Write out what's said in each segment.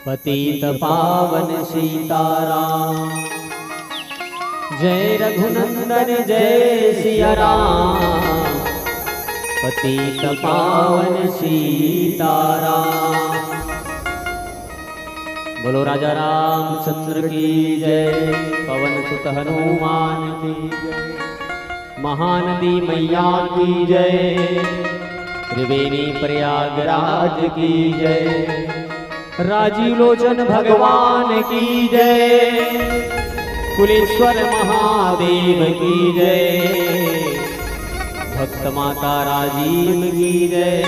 पतित पावन सीताराम। जय रघुनंदन जय सिया राम, पतित पावन सीताराम। बोलो राजा रामचंद्र की जय, पवन सुत हनुमान की जय, महानदी मैया की जय, त्रिवेणी प्रयागराज की जय, राजीव लोचन भगवान की जय, कुलेश्वर महादेव की जय, भक्त माता राजीव की जय।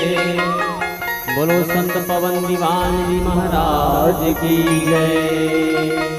बोलो संत पवन दीवान जी महाराज की जय।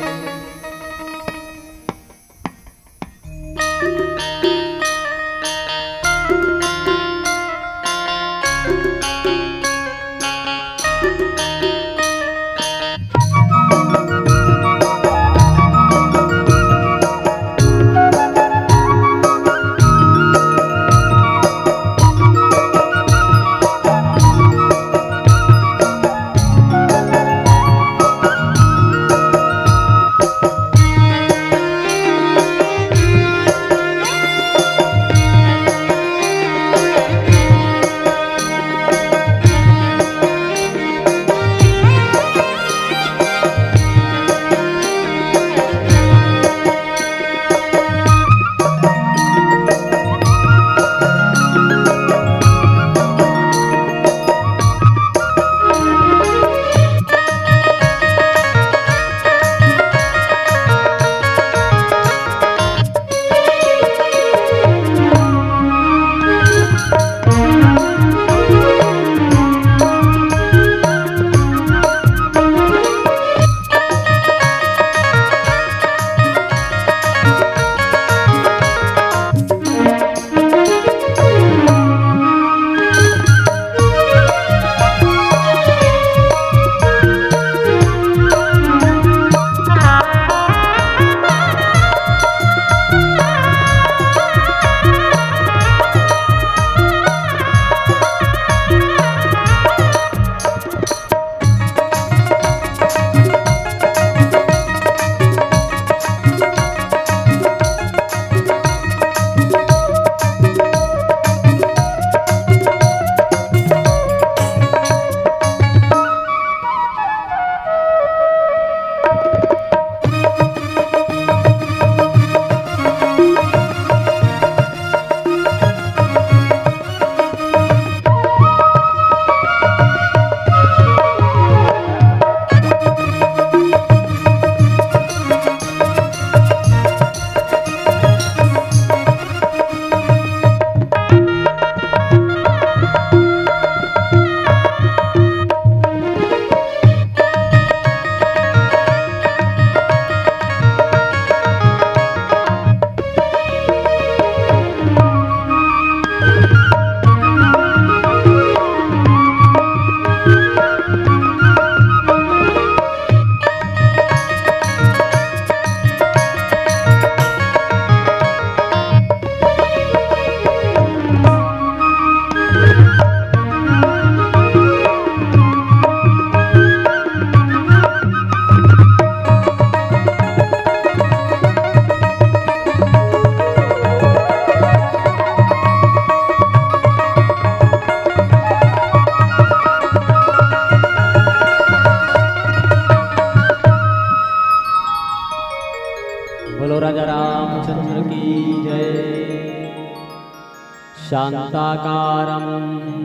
शांताकारं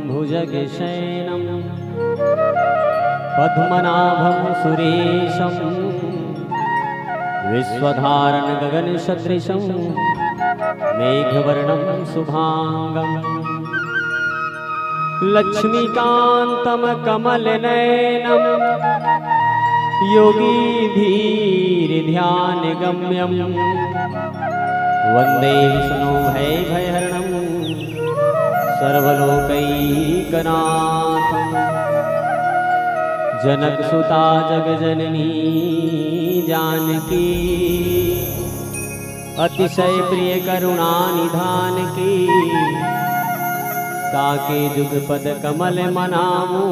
भुजगशयनं पद्मनाभं सुरेशं विश्वधारण गगनसदृशं मेघवर्णं शुभांगं लक्ष्मीकान्तं कमलनयनं योगी धीर ध्यान गम्यं वंदे विष्णु भयहरणं सर्वलोकैकनाथं जनकसुता जगजननी जानकी अतिशय प्रिय करुणा निधान की ताके जुग पद कमल मनामो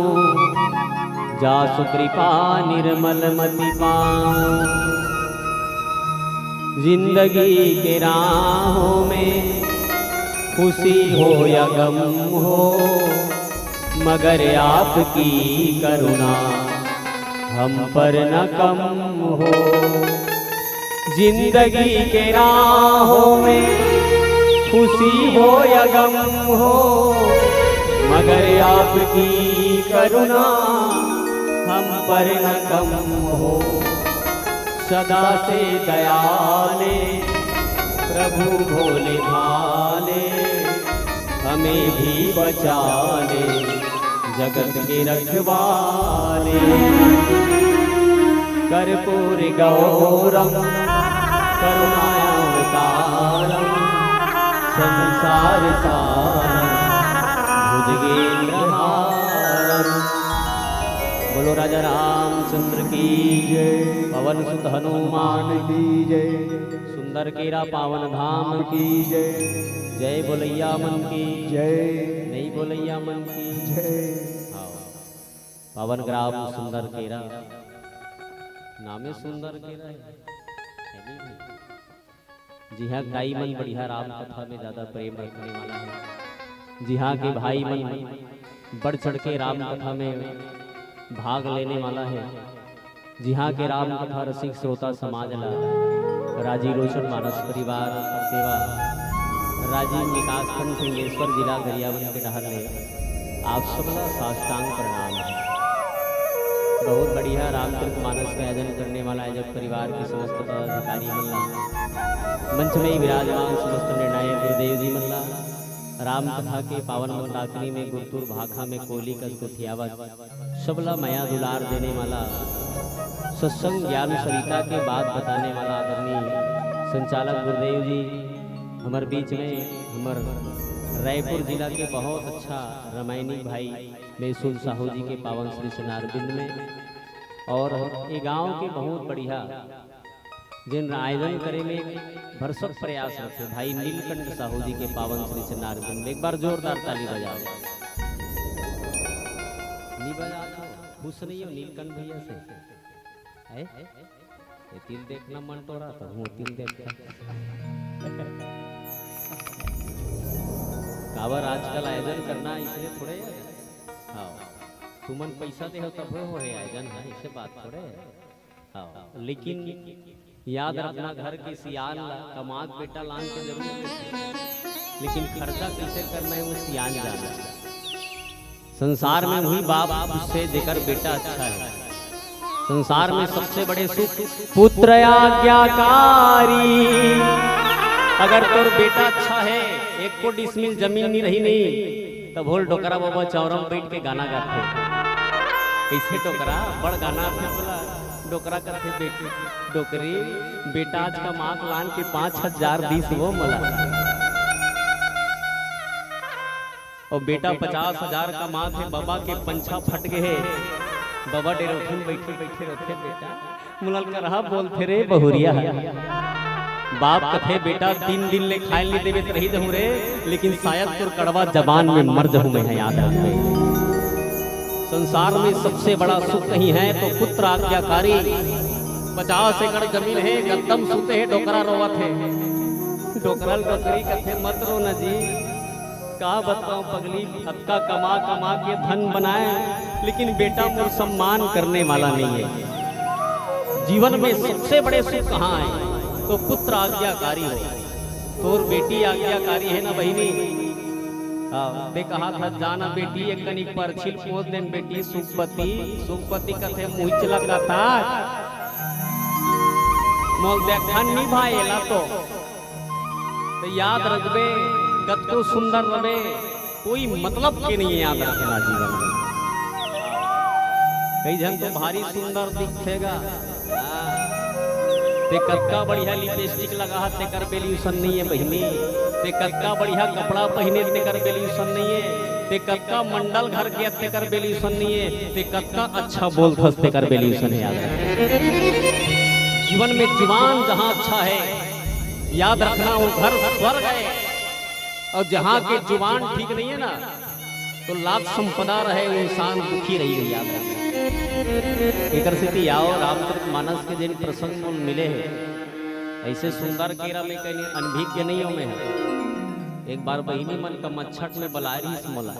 जासु कृपा निर्मल मति पाऊं। जिंदगी के राहों में खुशी हो या गम हो, मगर आपकी करुणा हम पर न कम हो। जिंदगी के राहों में खुशी हो या गम हो, मगर आपकी करुणा हम पर न कम हो। सदा से दयाले प्रभु भोले भाले, हमें भी बचा ले जगत के रखवाले। कर्पूर गौरम करुणावतारम, संसार सारम भुजगेंद्रहारम। बोलो राजा रामचंद्र की जय, पवन सुत हनुमान की जय, सुंदर केरा पावन धाम की जय। जय बोलैया मन की जय, नहीं बोलैया मन की जय। पावन ग्राम सुंदर केरा, नामे सुंदर केरा है। जी हाँ, गाई मन बढ़िया राम कथा में ज्यादा प्रेम रखने वाला है। जी हाँ, के भाई मन बढ़ चढ़ के राम कथा में भाग लेने वाला है। जी हाँ, के राम कथा रसिक श्रोता समाज ला राजीव रोशन मानस परिवार सेवा राजीव विकास खंड सिंहेश्वर जिला गरियाबंद के डहर ले आप सबका साष्टांग प्रणाम है। बहुत बढ़िया रामचरित मानस का आयोजन करने वाला है। जब परिवार के समस्त पदाधिकारी मल्ला मंच में ही विराजमान समस्त निर्णायक गुरुदेव जी मल्ला राम कथा के पावन मंदाकिनी में गुरुतुर भाखा में कोली कस गुथियावत सबला माया दुलार देने वाला सत्संग ज्ञान सरिता के बाद बताने वाला आदरणीय संचालक गुरुदेव जी हमारे बीच में, हमारे रायपुर जिला के बहुत अच्छा रामायणी भाई मैसूर साहू जी के पावन श्री सोनारबिंद में, और ये गांव के बहुत बढ़िया जिन आयोजन करे में भरसक प्रयास रखे भाई नीलकंठ साहू जी के पावन श्री सोनारबिंद में। एक बार जोरदार ताली बजाओ। नहीं बजा तो खुश नहीं हो नीलकंठ भैया से है? ये तिल देखना मन तो रहा था, हूँ तिल देखता काबर आजकल आयोजन करना इसलिए थोड़े। हाँ, तुमन पैसा दे हो तब हो आयोजन है, इसे बात थोड़े। हाँ, लेकिन याद रखना घर के सियान कमात बेटा लान के जरूर, लेकिन खर्चा कैसे करना है वो सियान जाना। संसार में वही बाप उससे देकर बेटा अच्छा है। संसार में सबसे बड़े सुख पुत्र आज्ञाकारी। अगर तोर बेटा अच्छा है, एक को डिसमिल जमीन नहीं रही नहीं, तब होल डोकरा बाबा चौरम बैठ के गाना गाते। कैसे डोकरा बड़ गाना थे, बोला डोकरा करते बेटे डोकरी बेटा आज का माक लान के 5000 दिस वो मला, और बेटा 50,000 का माँ थे। बाबा के पंछा फट गए, बाबा डेरोखिन बैठे बैठे रखे बेटा मुलल कर रहा बोलते रे बहुरिया। बाप कथे बेटा 3 दिन ले खाए नहीं देवे तो रही दहूं रे, लेकिन शायद तो कड़वा जबान में मर जाऊं मैं, याद रखे। संसार में सबसे बड़ा सुख नहीं है तो पुत्र आज्ञाकारी। 50 एकड़ जमीन है, गद्दम सुते है, डोकरा रोवत है। डोकरल डोकरी कथे मत रो न जी, का बताऊं पगली हत्का कमा कमा के धन बनाए, लेकिन बेटा मोर सम्मान करने वाला नहीं है। जीवन में सबसे बड़े सुख कहाँ है तो पुत्र आज्ञाकारी हो। तोर बेटी आज्ञाकारी है ना बहिनी। ते कहा था जाना बेटी एक कनिक पर छिल पोत देन बेटी सुखपति। सुखपति कथे मुहिचला कथा मोल देखन नहीं भाईला तो याद रखबे गत को सुंदर रहे, कोई मतलब के नहीं याद रखना जीवन में। कई जन तो भारी सुंदर दिखेगा, ते कक्का बढ़िया लिपस्टिक लगा ते कर बेल्यूशन नहीं है बहिनी। ते कक्का बढ़िया कपड़ा पहने ते कर बेल्यूशन नहीं है। ते कक्का मंडल घर के ते कर बेल्यूशन नहीं है। ते कक्का अच्छा बोल खसते कर बेल्यूशन है। याद जीवन में जुबान जहाँ अच्छा है याद रखना वो घर स्वर्ग है, और जहाँ के जुबान ठीक नहीं है ना तो लाख संपदा रहे इंसान दुखी रही गई। याद एक स्थिति आओ रामचरितमानस के जिन प्रसंग मिले हैं ऐसे सुंदर केरा में कहीं अनभिज्ञ नहीं हो में है। एक बार बहिनी मन का मच्छट में बला रही मोला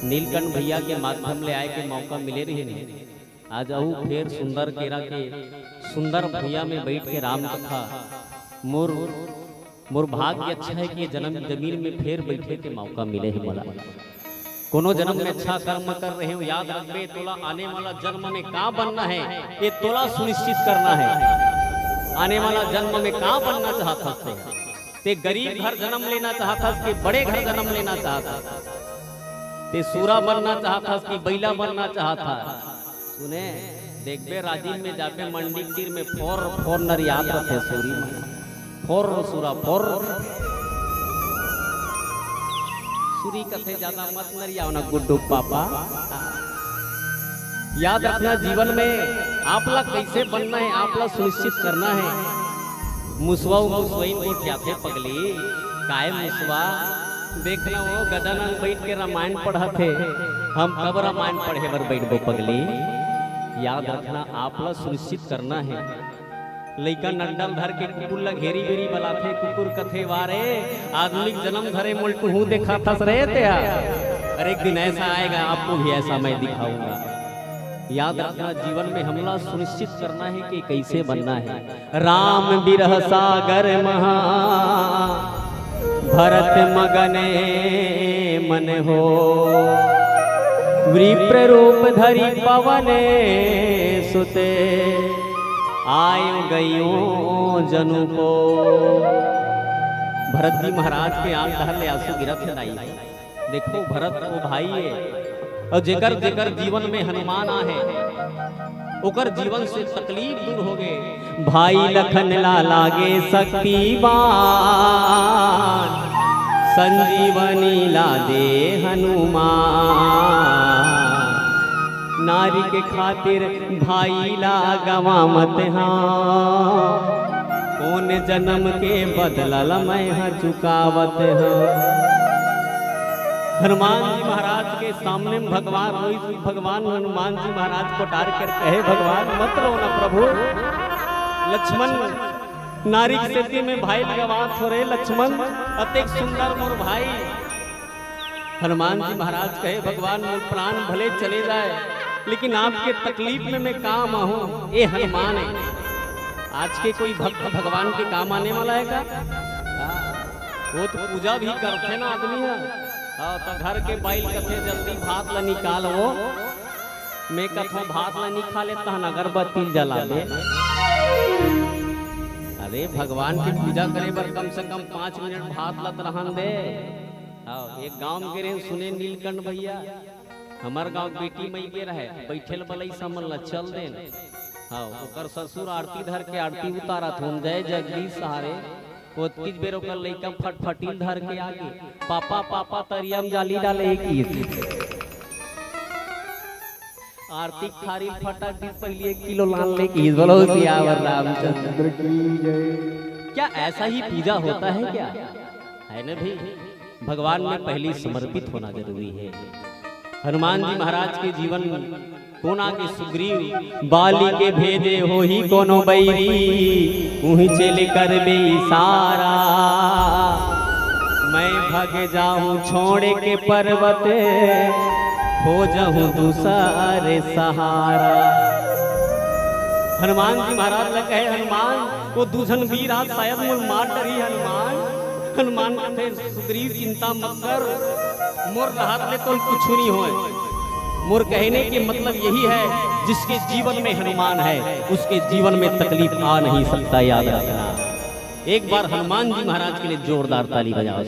नीलकंठ भैया के माध्यम ले आए के मौका मिले रही नहीं। आज आहू फिर सुंदर केरा के सुंदर भैया में बैठ के राम कथा मोर भाग्य अच्छा है कि जन्म जमीन में फिर बैठे के मौका मिले है मोला। कोनो जन्म में अच्छा कर्म कर रहे हो याद रखबे तोला आने वाला जन्म में का बनना है ये तोला सुनिश्चित करना है। आने वाला जन्म में का बनना चाहता थे ते गरीब घर जन्म लेना चाहता कि बड़े घर जन्म लेना चाहता ते सूरा बनना चाहता कि बैला बनना चाहता। सुने देखबे राजीव में जाके मंडी तीर में फोर नर याद रखे सूरी फोर सूरा फोर सूरी कथे ज्यादा मत नरिया ना गुड्डू पापा। याद रखना जीवन में आपला कैसे बनना है आपला सुनिश्चित करना है। मुसवा मुसवईन को थे पगली काय मुसवा देखना वो गदानंद बैठ के रामायण पढ़ा थे हम कब रामायण पढ़े बर बैठ गो पगली। याद रखना आपला सुनिश्चित करना है। लइका नंडल धर के कुकुर ला घेरी बेरी बलाथे कुकुर कथे वारे आधुनिक जन्म धरे मुल्टू हूँ देखा था रे तेरा। अरे एक दिन ऐसा आएगा आपको भी ऐसा मैं दिखाऊंगा। याद रखना जीवन में हमला सुनिश्चित करना है कि कैसे बनना है। राम बिरह सागर महा भरत मगने मन हो विप्र रूप धरि पवने सुते आयो गयो जनु को। भरत जी महाराज के आंख ढहले आंसू गिरत नहीं। देखो भरत वो भाई है और जेकर जेकर जीवन में हनुमान आहे ओकर जीवन से तकलीफ दूर हो गए। भाई लखन ला लागे शक्तिवान संजीवनी ला दे हनुमान। नारी के खातिर भाई ला गवामत हाँ कौन जन्म के बदलल मैं चुकावत हाँ। हनुमान जी महाराज के सामने भगवान हनुमान जी महाराज को डार कर कहे भगवान मत रो ना प्रभु। लक्ष्मण नारी की स्थिति में भाई गवात हो रहे लक्ष्मण अत्यंत सुंदर मोर भाई। हनुमान जी महाराज कहे भगवान मोर प्राण भले चले जाए लेकिन आपके तकलीफ में मैं काम आहूं। ये हनुमान है आज के कोई भक्त भगवान के काम आने वाला है का? वो तो पूजा भी करते ना आदमी है। तो घर के बैल कथे जल्दी भात ला निकाल वो मैं कथो भात ला निकाले तहन अगरबत्ती जला दे। अरे भगवान की पूजा करे बर कम से कम 5 मिनट भात लत रहन दे। एक गांव के रे सुने नीलकंठ भैया हमार गांव बेटी मई के रहे बैठल बलई समन ला चल दे। ओकर ससुर आरती धर के आरती उतारत हम जय जगदीश सहारे कोतिज बेरो कर लइका फटफटील धर के आगे पापा पापा तरियम जाली डाले की आरती खारी फटक दी पहले 1 किलो लान ले की बोलो सियावर रामचंद्र की जय। क्या ऐसा ही पूजा होता है क्या? है ना भाई भगवान में पहले समर्पित होना जरूरी है। हनुमान जी महाराज के जीवन कोना के सुग्रीव बाली के भेजे हो ही कोनो बैरी उही चले कर बे इशारा। मैं भग जाऊं छोड़े के पर्वत हो जाऊं दूसरे सहारा। हनुमान जी महाराज ने कहे हनुमान वो दूधन वीर आज शायद मोर मार डरी। हनुमान कहे सुग्रीव चिंता मत कर मोर हाथ ले तो कुछ नहीं होए। मोर कहने के मतलब यही है जिसके जीवन में हनुमान है उसके जीवन में तकलीफ आ नहीं सकता। याद रखना। एक बार हनुमान जी महाराज के लिए जोरदार ताली बजाओ।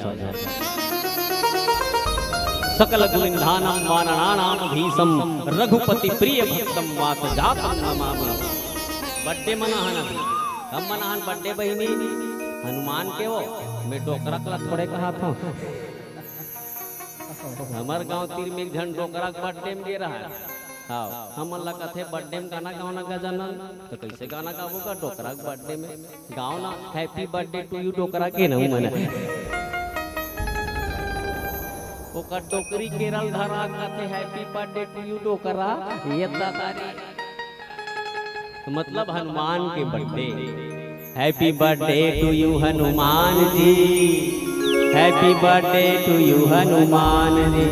सकल गुणिधानम वानराणाम भीषम रघुपति प्रिय भक्तम वात जातम नमामि। बर्थडे मनाहन हम मनाहन बर्थडे बहिनी हनुमान के वो मैं डोकरा कला थोड़े कहा था। हमार गांव तीर में एक झन डोकरा बर्थडे में दे रहा है। हाँ हम अल्लाह कथे बर्थडे में गाना गाना का जानन तो कैसे गाना गाबो का डोकरा बर्थडे में गाओ ना हैप्पी बर्थडे टू यू डोकरा के ना मना। ओकर टोकरी केरल धरा कहते हैप्पी बर्थडे टू यू डोकरा ये तारी। तो मतलब हनुमान के birthday, happy birthday to you Hanuman ji, happy birthday to you Hanuman ji,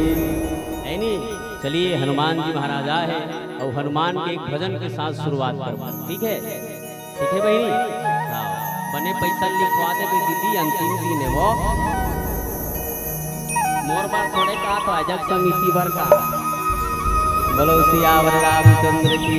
है नी। चलिए हनुमान जी महाराजा है और हनुमान के एक भजन के साथ शुरुआत करो, ठीक है? ठीक है बहनी, हाँ बने पैसा लिखवा दे दीदी, अंतिम दिन है वो मोर बार थोड़े का तो अजब समिति भर का। बोलो सियावर रामचंद्र की।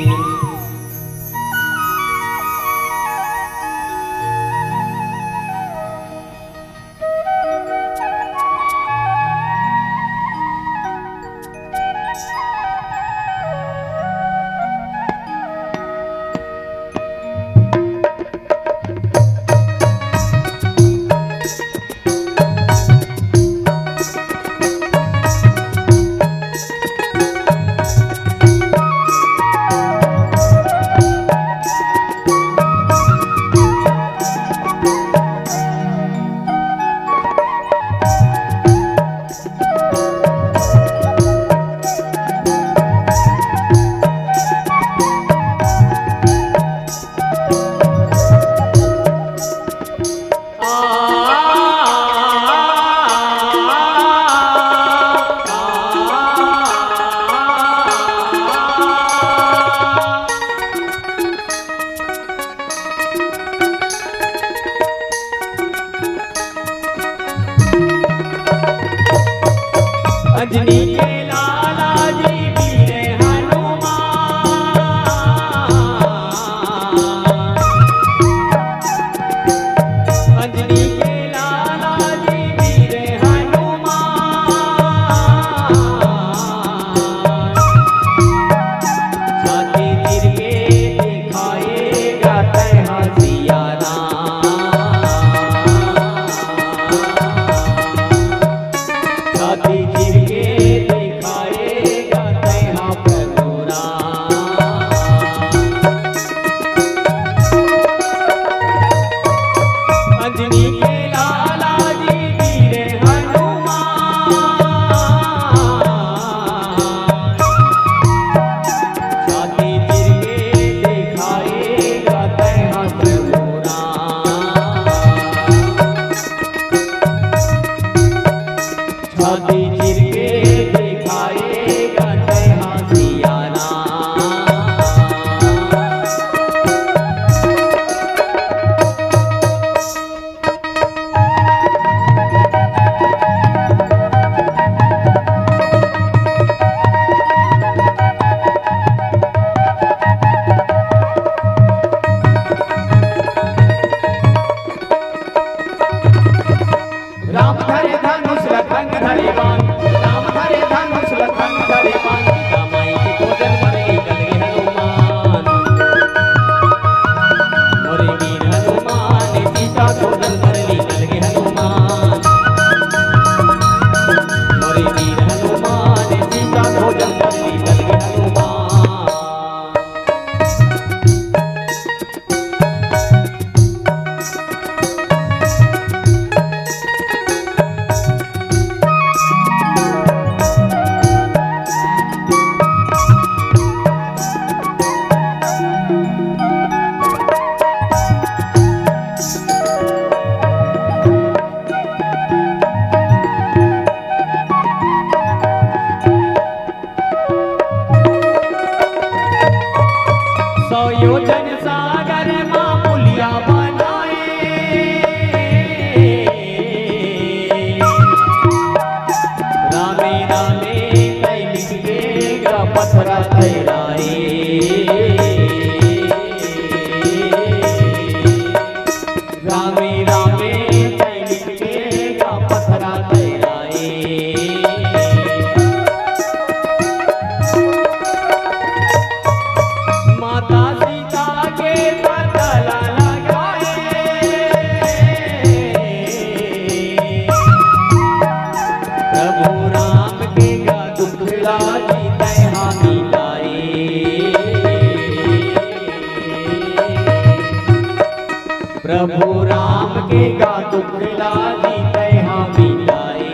अंजनी के लाला जी वीरे हनुमान, अंजनी के लाला जी वीरे हनुमान, छाती तीर के दिखाएगा तैहा सिया राम, छाती तीर के राम धरे धनुष लखन धरे बाण, राम धरे धनुष लखन धरे बाण, सीता माई के भोजन मरे निकल गए हनुमान, मोरे वीर हनुमान सीता भोजन मरे निकल गए हनुमान, मोरे वीर हनुमान सीता भोजन मरे निकल गए हनुमान। योजन सागर मां पुलिया बनाए, रामे रामे कैलिक देगा पथरा तैराए, रामे रामे कैलिक देगा पथरा तैराए, माता प्रभु राम के गा दुखला जी तैहा मिलाए।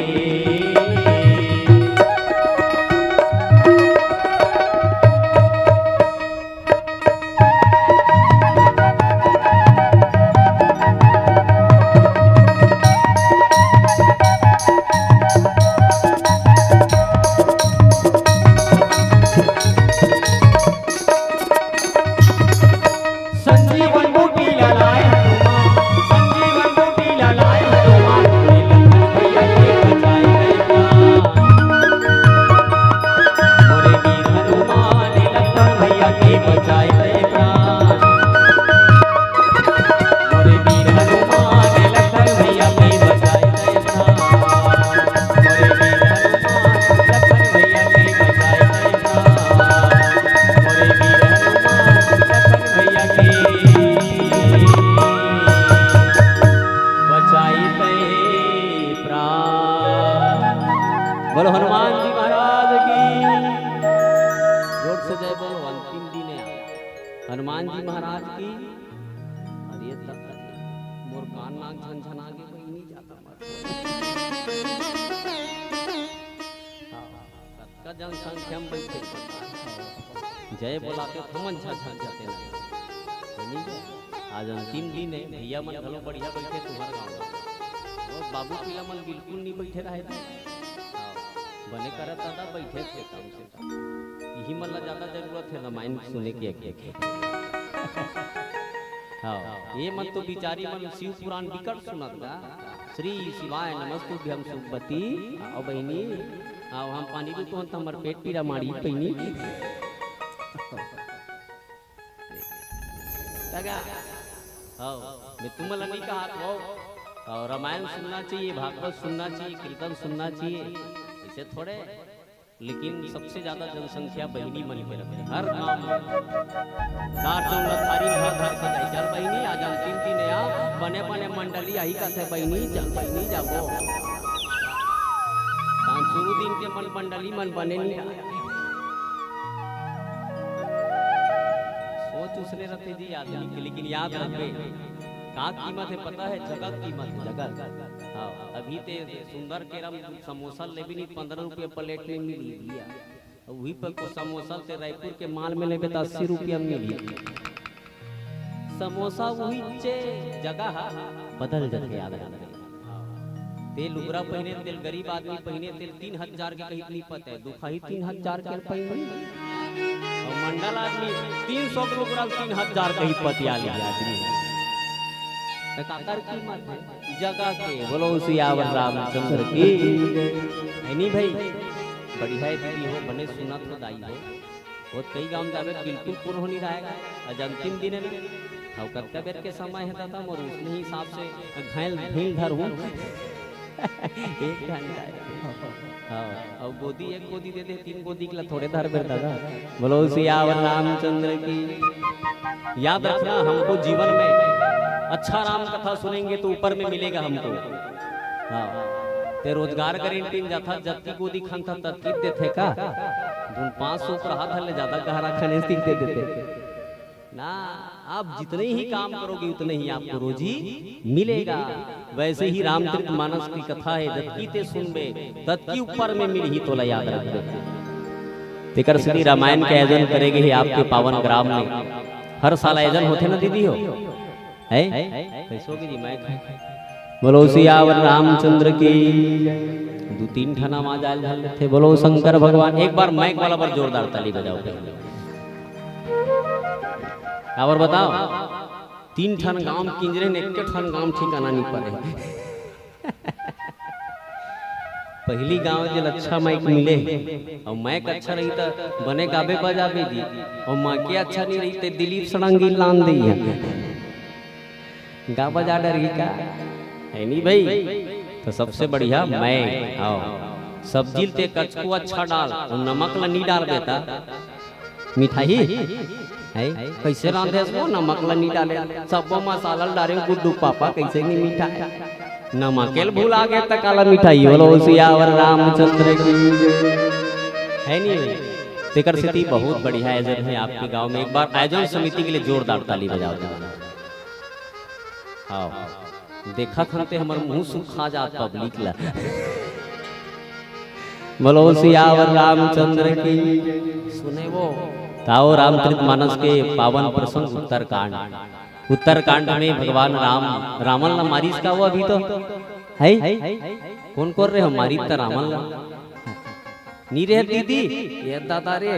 हनुमान जी महाराज की। अरे तब मोर कान नाक झनझना के कोई नहीं जाता का जनसंख्या में बैठे जय बोलाते थमन झन जाते नहीं। आज अंतिम दिन है, भैया मन घलो बढ़िया बैठे तुम्हारे गाँव में, और बाबू पिया मन बिल्कुल नहीं बैठे रहे थे, बने करत दादा बैठे थे कम से कम। यही मन ला ज्यादा जरूरत है रामायण सुनने की एक हाँ ये मन तो बिचारी मन शिव पुराण विकट सुनत गा। श्री शिवाय नमस्तुभ्यं सुपति आओ बहिनी आओ हम पानी भी तो हमर पेट पीड़ा मारी पैनी तगा आओ मैं तुमला नहीं कहा हो। और रामायण सुनना चाहिए, भागवत सुनना चाहिए, कीर्तन सुनना चाहिए, इसे थोड़े। लेकिन सबसे ज्यादा जनसंख्या बहिनी मन पे रखते हर गांव में साठ थारी घर घर का जाई चल बहिनी आज अंतिम दिन है आ बने बने मंडली आई का थे बहिनी चल बहिनी जाओ शुरू दिन के मन मंडली मन बने नहीं सोच उसने रखते जी आदमी के। लेकिन याद रखे का कीमत है पता है, जगत कीमत जगत। हाँ अभी ते सुंदर केरम समोसा ले भी नहीं 15 रुपये प्लेट में मिली दिया, वही पर को समोसा से रायपुर के माल में लेबे तो 80 रुपया मिली समोसा। वही चे जगह बदल जाते याद रखे। तेल उगरा पहने तेल गरीब आदमी पहने तेल 3000 के कहीं नहीं पता है, दुखाई 3000 के पहने और मंडल आदमी 300 के उगरा 3000 कहीं पतिया लिया आदमी कीमत है जगह के। बोलो सियावर रामचंद्र की नहीं भाई बढ़िया दीदी हो बने सुना तो दाई हो बहुत कई गांव जावे बिल्कुल पूर्ण हो नहीं रहेगा। आज अंतिम दिन है और कत्ता बेर के समय है दादा मोर उसने हिसाब से घायल भीड़ धर हूँ 1 घंटा हाँ और गोदी 1 गोदी दे दे 3 गोदी के लिए थोड़े धर बेर दादा। बोलो सियावर रामचंद्र की। याद रखना हमको जीवन में अच्छा राम कथा सुनेंगे तो ऊपर में मिलेगा हमको। हाँ ते रोजगार गारंटी जाता जबकि गोदी खान था तरकीब देते का धुन 500 पर हाथ हल्ले ज्यादा गहरा खाने सीख दे देते ना। आप जितने ही काम करोगे उतने ही आपको रोजी मिलेगा। वैसे ही रामचरितमानस की कथा है जबकि ते सुनबे तत्की ऊपर में मिल ही तोला याद रखबे। तेकर श्री रामायण के आयोजन करेंगे ही आपके पावन ग्राम में। हर साल आयोजन होते ना दीदी हो है कैसो की जी मैं बोलो सियावर रामचंद्र की। 2-3 ठना वहां जाल थे। बोलो शंकर भगवान। एक बार माइक वाला पर जोरदार ताली बजाओ और बताओ 3 ठन गांव किंजरे ने 1 ठन गांव ठिकाना नहीं पड़े। पहली गांव जल अच्छा माइक मिले और माइक अच्छा रही तो बने गाबे बजाबे दी और माँ के अच्छा नहीं रही तो दिलीप सड़ंगी लान दी है गा बजा डरी का है नहीं भाई। तो सबसे बढ़िया मैं आओ सब्जी ते कचको अच्छा डाल और नमक ला नहीं डाल बेटा मिठाई है कैसे रांधे इसको नमक ला नहीं डाले सब मसाला डाले गुड्डू पापा कैसे नहीं मीठा नमकेल भूल आ गया तक काला मिठाई। बोलो सियावर रामचंद्र की है नहीं। तेकर स्थिति बहुत बढ़िया आयोजन है आपके गांव में। एक बार आयोजन समिति के लिए जोरदार ताली बजाओ। हाँ देखा खनते हमारे मुंह सुखा जात पब्लिक ला। बोलो सियावर रामचंद्र की। सुने वो ताओ रामचरितमानस के पावन प्रसंग उत्तरकांड में भगवान रावण ला मारिस का वो अभी तो है कौन कर रहे हो मारी तो रावण ला नहीं रहे दीदी ये दादा रे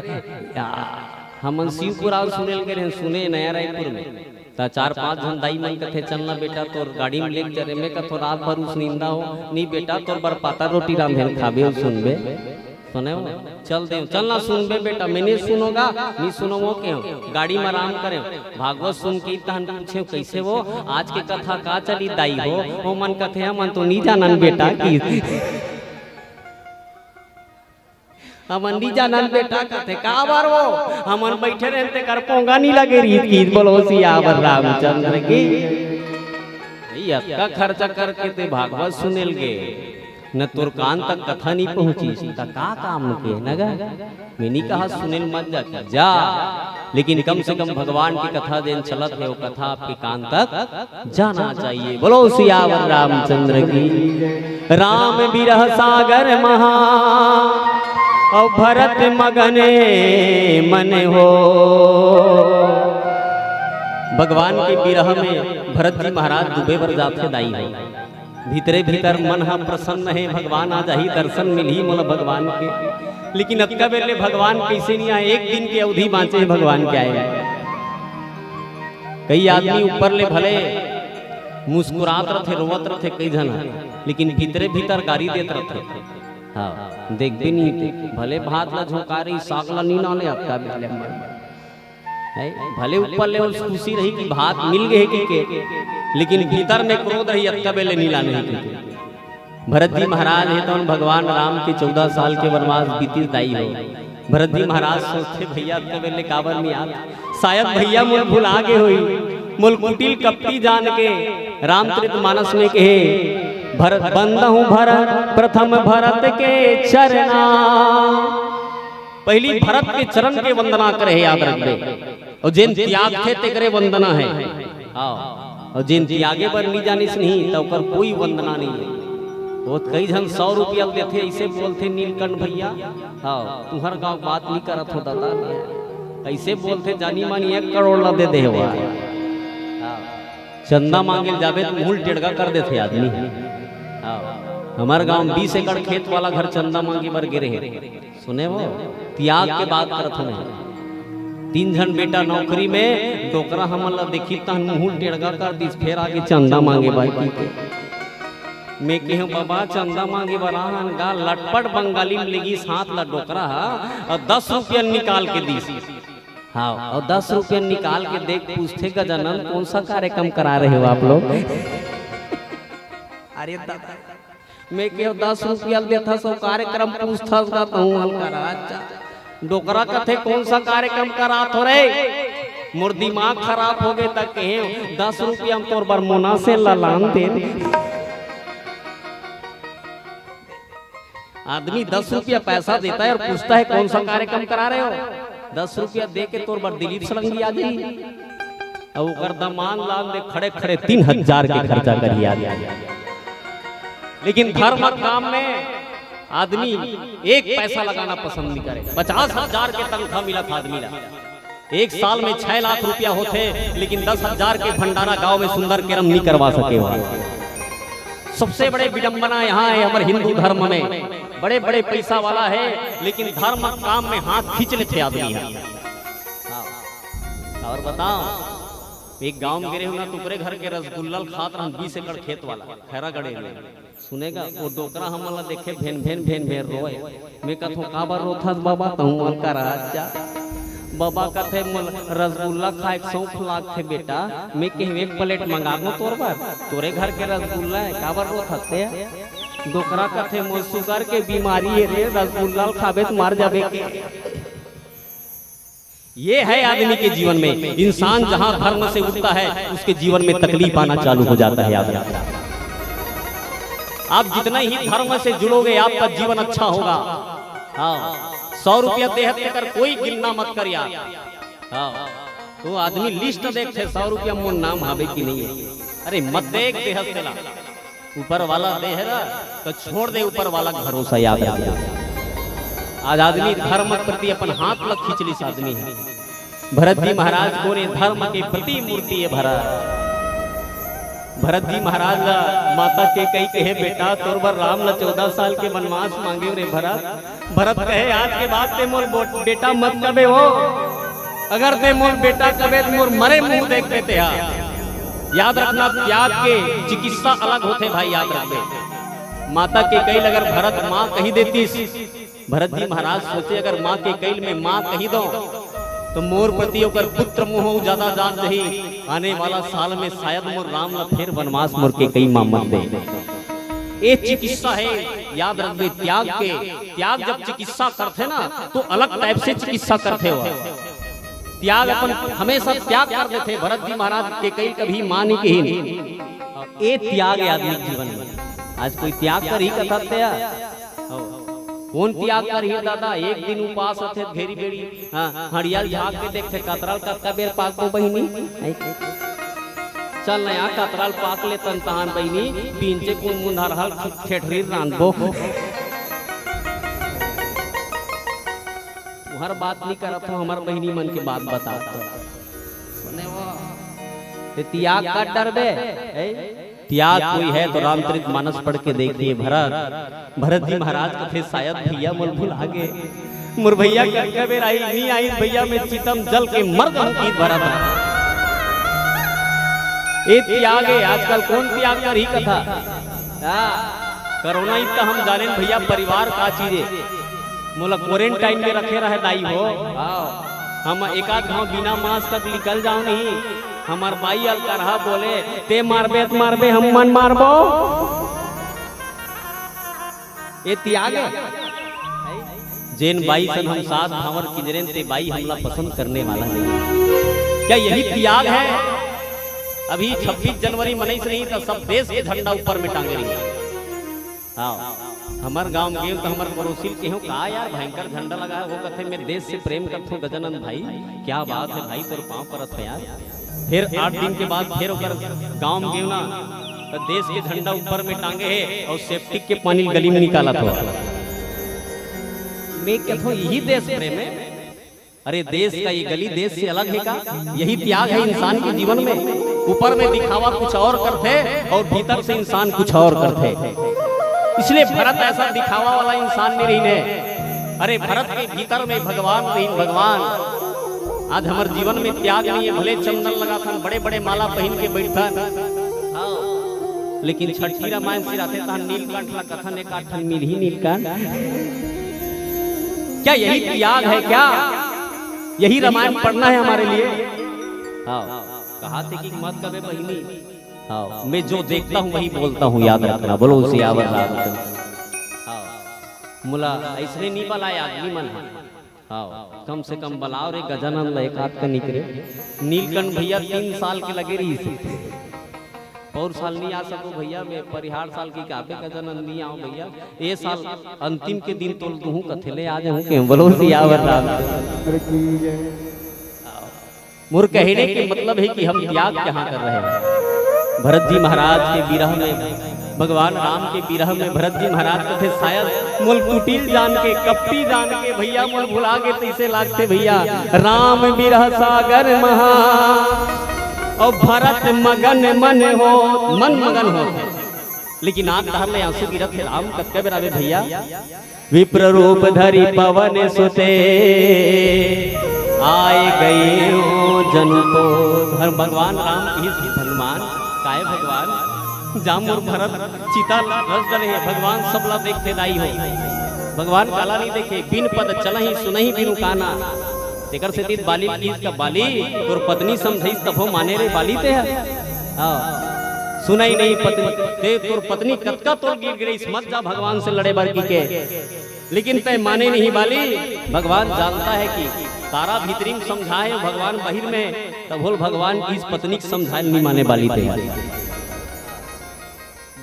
हम शिवपुरा सुने के सुने नया रायपुर में ता 4-5 जन दाई मन कथे चलना बेटा तोर गाड़ी में लेके चले में कथो रात भर उस नींदा हो नहीं बेटा तोर बर पाता रोटी राम भेल खाबे सुनबे सुने हो चल दे चलना सुनबे बेटा मैंने सुनोगा नहीं सुनो वो क्यों गाड़ी में आराम करे भागवत सुन के तहन पूछे कैसे वो आज के कथा का चली दाई हो वो मन कथे मन तो नहीं जानन बेटा की हमन नहीं जानन बेटा कथे का बार वो हमन बैठे रहते कर पोंगा नहीं लगे रीत की। बोलो सियावर रामचंद्र की। का खर्चा करके ते भागवत सुनेल गे न तोर कान तक कथा नहीं पहुंची ता का काम के नगा मैंने कहा सुने मत जा लेकिन कम से कम भगवान की कथा देन चलत है वो कथा आपके कान तक जाना चाहिए। बोलो सियावर रामचंद्र की। राम बिरह सागर महा और भरत मगने मन हो। भगवान के बिरह में भरत जी महाराज डूबे बर जाते दाई है भीतरे भीतर मन हा प्रसन्न है भगवान आ जाही दर्शन मिली मोला भगवान के। लेकिन अब का बेले भगवान कैसे नहीं आए एक दिन की अवधि बाँचे भगवान के आए। कई आदमी ऊपर ले भले मुस्कुरात रहे रोवत रहे कई जन लेकिन भीतरे भीतर गारी देत रहे। हाँ देख भी नहीं भले भात ला झोंकारी साग ला नी नाले अब का बेले भले ऊपर ले खुशी रही कि भात मिल गए के लेकिन भीतर में क्रोध रही अब का बेले नीला नहीं। भरत जी महाराज है तो भगवान राम के 14 साल के वनवास बीती दाई हो। भरत जी महाराज सोचते भैया तो बेले काबर में याद शायद भैया मुझे भुला गए हुई मुल कुटिल कपटी जान के रामचरित मानस में कहे भरत बंदा हूँ भरत प्रथम भरत के चरना। पहली भरत के चरण के वंदना करे याद रखबे और जिन त्याग थे ते करे वंदना है और जिन त्यागे पर नहीं जानिस नहीं तो कर कोई वंदना नहीं है। वो कई जन 100 रुपया देते ऐसे बोलते नीलकंठ भैया हाँ तुम्हार गाँव बात नहीं करत हो दादा ऐसे बोलते जानी मानी 1 करोड़ ला दे हुआ चंदा मांगे जाबे तो मूल टेढ़गा कर देते आदमी। हमारे गांव 20 एकड़ खेत वाला घर चंदा मांगे बर गिरे सुने वो त्याग के बात करत हमें 3 जन बेटा नौकरी में डोकरा हमला देखी तहन मूल टेढ़गा कर दिस फिर आगे चंदा मांगे बाकी के मैं कहूँ बाबा चंदा मांगे बराहन गा लटपट बंगाली में लेगी 7 ला डोकरा और 10 रुपया निकाल के दी। हाँ और 10 रुपया निकाल के देख पूछते गजानन कौन सा कार्यक्रम करा रहे हो आप लोग। अरे मैं कहूँ 10 रुपया देता सो कार्यक्रम पूछता डोकरा कथे कौन सा कार्यक्रम करा थो रे मोर दिमाग खराब हो गए तक कहे 10 रुपया तोर बर मोना से ललान दे। आदमी 10 रुपया पैसा देता है और पूछता है कौन सा कार्यक्रम करा रहे हो। 10 रुपया दे के तोर बर दिलीप सलंगी आ जाई और दमान लाल दे खड़े खड़े 3000 के खर्चा करिए आ गया। लेकिन धर्म काम में आदमी 1 पैसा लगाना पसंद नहीं करे। 50,000 के तनख्वाह मिला था आदमी ला 1 साल में 6 लाख रुपया होते लेकिन 10,000 के भंडारा गांव में सुंदर करम नहीं करवा सके। सबसे बड़े विडंबना यहाँ है हमारे हिंदू धर्म में बड़े बड़े पैसा वाला है लेकिन धर्म काम में हाथ खींच लेते आदमी है। और बताओ एक गांव में गिरे हुआ तुकरे घर के रसगुल्ला खात रहा 20 एकड़ खेत वाला खैरा गड़े सुनेगा वो डोकरा हमला देखे भेन भेन भेन भेन रोए। मैं कथो काबर रोथा बाबा कहूँ उनका राजा बाबा कथे रसगुल्ला खाए 100 लाख थे बेटा मैं कहीं 1 प्लेट मंगा दो तोर बार तोरे घर के रसगुल्ला है काबर रोथते डोकरा कथे मोर शुगर के बीमारी है रे रसगुल्ला खाबे तो मार जाबे के। ये है आदमी के जीवन में इंसान जहां धर्म से उठता है उसके जीवन में तकलीफ आना चालू हो जाता है। आप जितना ही धर्म से जुड़ोगे आपका जीवन अच्छा होगा। हाँ 100 रुपया देहत कर कोई गिनना मत कर यार। हाँ तो आदमी लिस्ट देखते 100 रुपया मोर नाम हावे की नहीं है। अरे मत देख देहत से ला ऊपर वाला दे है तो छोड़ दे ऊपर वाला भरोसा याद रखना। आज आदमी धर्म प्रति अपन हाथ लग खींच ली आदमी है। भरत जी महाराज को ने धर्म के प्रति मूर्ति है भरत जी महाराज माता के कई कहे बेटा तोर बर राम ला 14 साल के वनवास मांगे रे भरत कहे आज के बाद ते मोर बेटा मत कबे हो अगर ते मोर बेटा कबे तो मोर मरे मुंह देख देते हैं। याद रखना त्याग के चिकित्सा अलग होते भाई याद रखते। माता के कई अगर भरत माँ कही देती भरत जी महाराज सोचे अगर माँ के कैल में माँ कही दो तो मोर प्रति होकर पुत्र मोह ज्यादा जान रही आने वाला साल में शायद मोर राम ला फिर वनवास मोर के कई माँ मत दे। ये चिकित्सा है याद रखबे। त्याग जब चिकित्सा करते ना तो अलग टाइप से चिकित्सा करते हो। त्याग अपन हमेशा त्याग कर देते भरत जी महाराज के कई कभी मानी के ही ये त्याग आदमी जीवन में आज कोई त्याग कर ही कथा त्या कौन त्याग कर ही दादा एक दिन उपास होते घेरी बेड़ी हड़ियाल झाग के देखते कतराल कत्ता बेर पाक को बहिनी चल नया कतराल पाक ले तन तहान बहिनी तीन से कुन मुंधार हल ठेठरी रांधबो हर बात नहीं करत हो हमार बहिनी मन की बात बता सुने वो त्याग का डरबे त्याग कोई है तो रामचरित मानस पढ़ के देखिए भरत जी महाराज को थे शायद भैया मुल भूल आगे मुर भैया क्या बेर आई नहीं आई भैया में चितम जल के मर गई भरत ये त्याग है आजकल कौन त्याग कर ही कथा कोरोना इतना हम जाने भैया परिवार का चीज है मोला क्वारंटाइन में रखे रहे दाई हो हम एक आध गाँव बिना मास्क तक निकल जाओ नहीं हमार बाई अल करहा बोले ते मारबे हम मन मारबो ये त्याग है जेन बाई सन हम साथ भावर किजरेन ते बाई हमला पसंद करने वाला नहीं क्या यही त्याग है अभी 26 जनवरी मनाई से नहीं तो सब देश के झंडा ऊपर में टांगे रही हाँ हमार गांव में तो हमार पड़ोसी के हो कहा यार भयंकर झंडा लगा है वो कहते मैं देश से प्रेम करता हूँ गजानंद भाई क्या बात है भाई तेरे पाँव परत है यार फिर 8 दिन के बाद फिर गांव में गए ना तो देश के झंडा ऊपर में टांगे है और सेप्टिक के पानी गली में निकाला था मैं कहता हूँ यही देश प्रेम है अरे देश का ये गली देश से अलग है का यही त्याग है इंसान के जीवन में ऊपर में दिखावा कुछ और करते और भीतर से इंसान कुछ और करते इसलिए भरत ऐसा दिखावा वाला इंसान नहीं रही अरे भरत के भीतर में भगवान नहीं भगवान आज हमारे जीवन में त्याग नहीं है भले चंदन लगा था बड़े बड़े माला पहन के बैठा लेकिन छठी रामायण से रहते था नीलकंठ कथन एक आठन मिल ही नीलकंठ क्या यही त्याग है क्या यही रामायण पढ़ना है हमारे लिए कहा थे कि मत कबे बहिनी मैं जो देखता हूँ वही बोलता हूँ याद रखना बोलो उसे यावर मुला ऐसे नहीं बलाए आदमी मन कम से कम बलाओ रे गजानंद एक हाथ का निकले नीलकंठ भैया 3 साल के लगे रही और साल नहीं आ सको भैया मैं परिहार साल की काबे गजानंद नहीं आओ भैया ये साल अंतिम के दिन तोल दूं कथले आ जाऊं के बोलो उसे यावर मुर कहने के मतलब है कि हम त्याग कहाँ कर रहे हैं भरत जी महाराज के विरह में भगवान राम के विरह में भरत जी महाराज को थे शायद मुल कुटिल जान के कपटी जान के भैया मुल भुला के तैसे लागते भैया राम विरह सागर महा और भरत मगन मन मगन हो लेकिन आप धर ले आंसू गिरत राम कत्के बेरावे भैया विप्र रूप धरि पवन सुते आए गए हो जनु को भगवान राम की हनुमान काय भगवान जामुर भरत चिता रस डले भगवान सबला देखते दाई हो भगवान काला नहीं देखे बिन पद चलही सुनही बिनु काना तेकर से तीत बाली कीस का बाली तोर पत्नी समझई तभो माने रे बाली ते सुनाई नहीं पत्नी ते तोर पत्नी कतका तोर गिर गिरी मत जा भगवान से लड़े बार की के लेकिन तय माने नहीं बाली भगवान जानता है कि तारा भीतरी में समझाए भगवान बाहर में तब बोल भगवान की इस पत्नी को समझाए नहीं माने वाली थे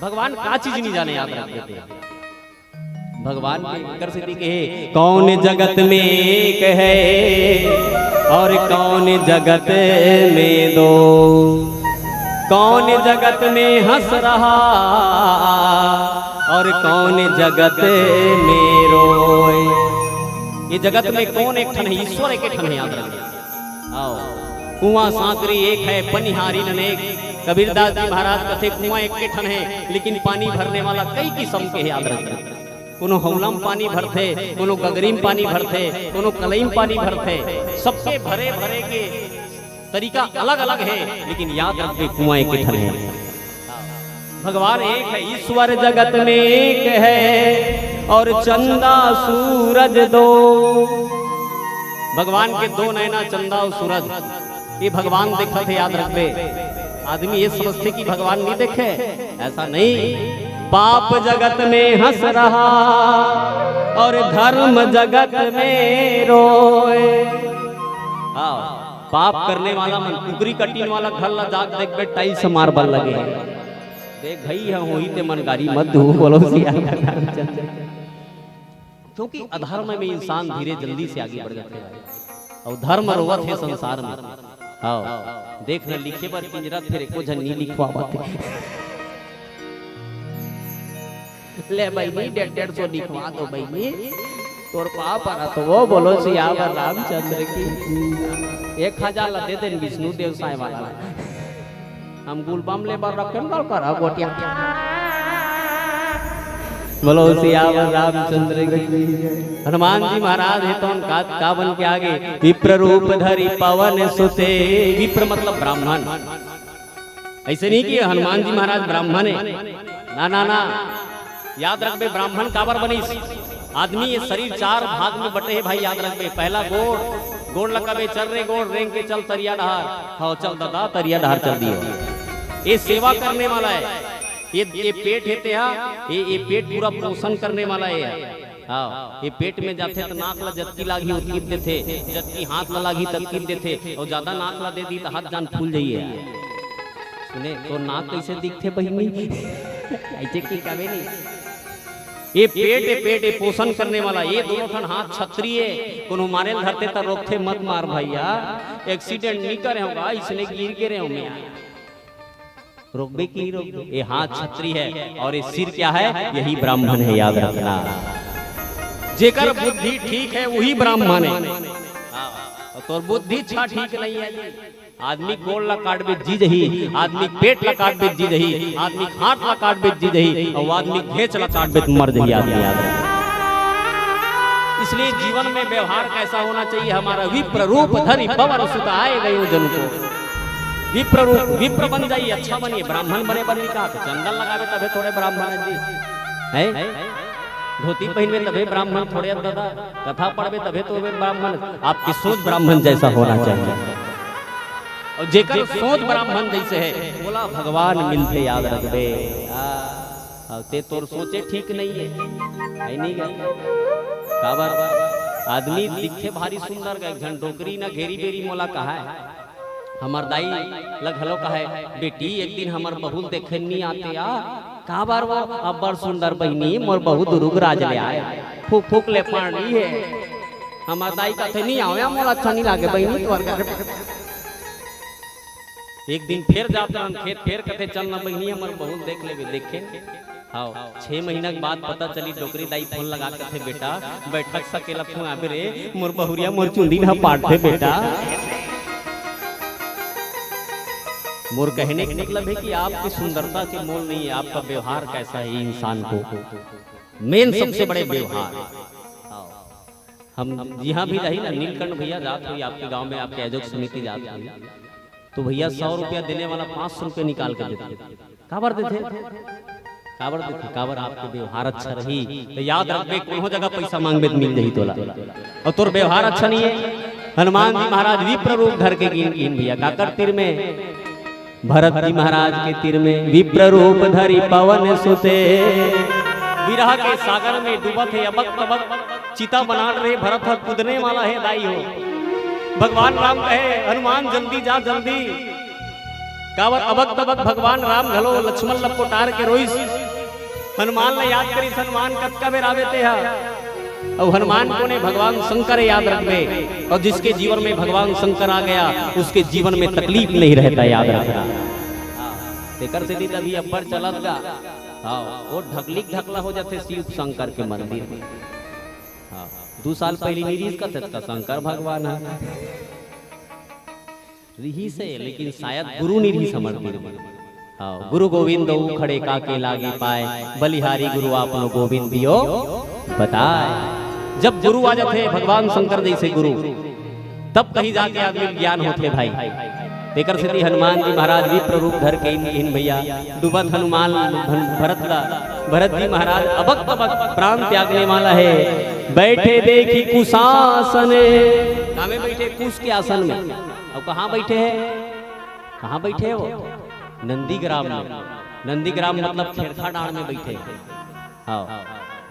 भगवान का चीज नहीं जाने याद रखते भगवान कर से के कौन जगत में एक है और कौन जगत में दो कौन जगत में हंस रहा और कौन जगत में रोए ये जगत में कौन एक ठन है ईश्वर एक ठन है याद रखिए आओ कुआं सांकरी एक है पनिहारी अनेक कबीरदास जी महाराज कथे कुआं एक के ठन है लेकिन पानी भरने वाला कई किस्म के याद रखिए कोनो हौलम पानी भरते कोनो गगरीम पानी भरते कोनो कलईम पानी भरते सबके भरे भरे के तरीका अलग अलग है लेकिन याद रखिए कुआं एक के ठन है भगवान एक है ईश्वर जगत में एक है और चंदा सूरज दो भगवान के दो नैना चंदा और सूरज ये भगवान देखा थे याद रखते आदमी ये समझते कि भगवान नहीं देखे ऐसा नहीं पाप जगत में हंस रहा और धर्म जगत में रोए पाप करने वाला मन कुकरी कटीन वाला घर ला जाग देख बे टाइल से मारबल लगे देख भाई हम वही ते मनगारी मत दो बोलो सियावर रामचंद्र की। क्योंकि अधर्म में इंसान धीरे जल्दी से आगे बढ़ जाते हैं और धर्म रोवत है संसार में। हाँ देख न लिखे पर पिंजरा फिर को जन्नी लिखवा बाते ले भाई नहीं 150 लिखवा दो भाई नहीं तोर पाप आ तो वो बोलो सियावर रामचंद्र की। 1000 ला दे देन विष्णु देव साई वाला हम गुलबम ले बार रखन बार कर गोटिया बोलो सियावर रामचंद्र की। हनुमान जी महाराज है तो का बन के आगे विप्र रूप धरि पवन सुते। विप्र मतलब ब्राह्मण, ऐसे नहीं कि हनुमान जी महाराज ब्राह्मण है, ना ना ना याद रखबे ब्राह्मण काबर बनी। आदमी ये शरीर 4 भाग में बटे है भाई याद रखबे। पहला गोड़ लगाबे चल रे गोड़ रेंग के चल तरिया ढार। हाँ चल दादा तरिया ढार चल दियो। ये सेवा करने वाला है। ये पेट है ये पेट पूरा पोषण करने वाला है। हाँ ये पेट में जाते तो नाक ला जत्ती लागी उतकी देते, जत्ती हाथ ला लागी तत्की देते और ज्यादा नाक ला दे दी तो हाथ जान फूल जाइए। सुने तो नाक कैसे दिखते बहिनी ऐसे की कभी नहीं। ये पेट पोषण करने वाला। ये दोनों ठन हाथ छतरी है कोनो मारे धरते तो रोकते मत मार भैया एक्सीडेंट नहीं करे होगा इसने गिर के रहे होंगे रोकबे की रोक। ये हाथ छतरी है और ये सिर क्या है यही ब्राह्मण है याद रखना। जेकर बुद्धि ठीक है वही ब्राह्मण है। तो बुद्धि ठीक नहीं है। आदमी गोड़ ला काट बेच जी जही, आदमी पेट ला काट बेच जी जही, आदमी हाथ ला काट बेच जी जही और आदमी घेच ला काट बेच मर जही आदमी याद रखना। इसलिए जीवन में व्यवहार कैसा होना चाहिए हमारा। विप्र रूप धरि पवन सुत आए गए जन को। विप्र बन जाइए अच्छा बनिए। ब्राह्मण बने बनी कहा चंदन लगावे तबे थोड़े ब्राह्मण जी है। धोती पहनवे तबे ब्राह्मण थोड़े दादा कथा पढ़वे तबे तो ब्राह्मण। आपकी सोच ब्राह्मण जैसा होना चाहिए और जेकर सोच ब्राह्मण जैसे है बोला भगवान मिलते याद रखबे। ते तोर सोचे ठीक नहीं है नहीं काबर आदमी दिखे भारी सुंदर गए घन डोकरी ना घेरी बेरी मोला कहा है हमार दाई लग हलो कहा है बेटी एक दिन हमार बहू देखे नहीं आते कहा बार वो अब बड़ सुंदर बहनी मोर बहू दुरुग राज ले आए फूक फूक ले पानी है। हमार दाई कहते नहीं आओ मोर अच्छा नहीं लागे बहनी। एक दिन फिर जाते हम खेत फिर कहते चलना बहनी हमार बहू देख ले देखे। हाँ 6 महीना के बाद पता चली डोकरी दाई फोन लगा के थे बेटा बैठक सकेला फोन आबे रे मोर बहुरिया मोर चुंदी ना पाट थे बेटा। मोर कहने का मतलब है कि आपकी सुंदरता के मोल नहीं है आपका व्यवहार कैसा है इंसान को मेन सबसे बड़े व्यवहार। हम यहाँ भी रही ना नीलकंठ भैया जात हुई आपके गांव में आपके आयोजक समिति जात हुई तो भैया 100 रुपया देने वाला 500 रुपया निकाल कर देते। काबर देते काबर आपके व्यवहार अच्छा रही तो याद रखबे कोनो जगह पैसा मांगबे तो मिल जाही तोला और तोर व्यवहार अच्छा नहीं है। हनुमान जी महाराज विप्र रूप धर के गिन भैया काकर तीर में भरत जी महाराज के तीर में विप्र रूप धरि पवन सुते। विरह के सागर में डूबत है अबक तबक चिता बना रहे भरत कूदने वाला है दाई हो। भगवान राम कहे हनुमान जल्दी जा जल्दी कावर अबक तबक भगवान राम घलो लक्ष्मण लपकोटार के रोइस हनुमान ने याद करी हनुमान कब कबे रावेते है और हनुमान को ने भगवान शंकर याद रखबे और जिसके जीवन में भगवान शंकर आ गया उसके जीवन में तकलीफ नहीं रहता याद रखना। तेकर से अभी अब्बर चलत गा हाँ वो ढकला हो जाते शिव शंकर के मंदिर में। हाँ 2 साल पहले निरीज का शंकर भगवान है रिही से लेकिन शायद गुरु निरी समर्पित। हाँ गुरु गोविंद खड़े का के लागे पाए बलिहारी गुरु आपनो गोविंद दियो बताए। जब गुरु आ जाते भगवान शंकर जैसे गुरु तब कहीं जाके आदमी ज्ञान होते भाई। तेकर से हनुमान जी महाराज विप्र रूप धर के इन भैया डूबत हनुमान भरत जी महाराज अबक तबक प्राण त्यागने वाला है। बैठे देखी कुशासन कहाँ में बैठे कुश के आसन में और कहाँ बैठे हैं वो नंदीग्राम में। नंदीग्राम मतलब खेरखा डांड में बैठे। हाँ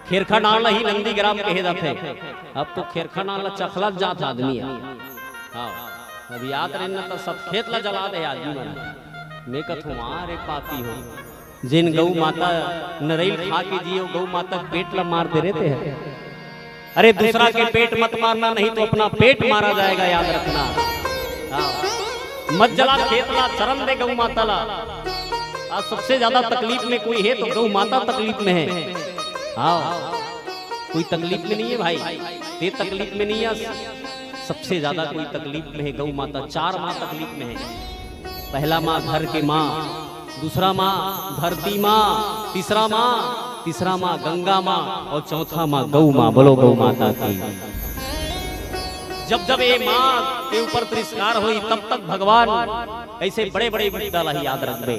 खेरखा डांड ही नंदीग्राम कहे जाते। अब तो खेरखा डांड चखला जात आदमी है। हाँ अब याद रहना तो सब खेत ला जला दे आदमी मैं कथुआ रे पापी हो जिन गौ माता नरेल खा के जियो गौ माता पेट ला मार दे रहते हैं। अरे दूसरा के पेट मत मारना, नहीं तो अपना पेट मारा जाएगा, याद रखना। मत जला खेत ला, चरम दे गौ माता ला। आज सबसे ज्यादा तकलीफ में कोई है तो गौ माता तकलीफ में है। हाँ, कोई तकलीफ में नहीं है भाई, ये तकलीफ में नहीं है। सबसे ज्यादा कोई तकलीफ में है गौ माता। 4 माँ तकलीफ में है। पहला माँ घर के माँ, दूसरा माँ धरती माँ, तीसरा माँ गंगा माँ और चौथा माँ गौ माँ। बोलो गौ माता की। जब जब ये माँ के ऊपर तिरस्कार हुई तब तक भगवान ऐसे बड़े बड़े विद्याला ही याद रखबे।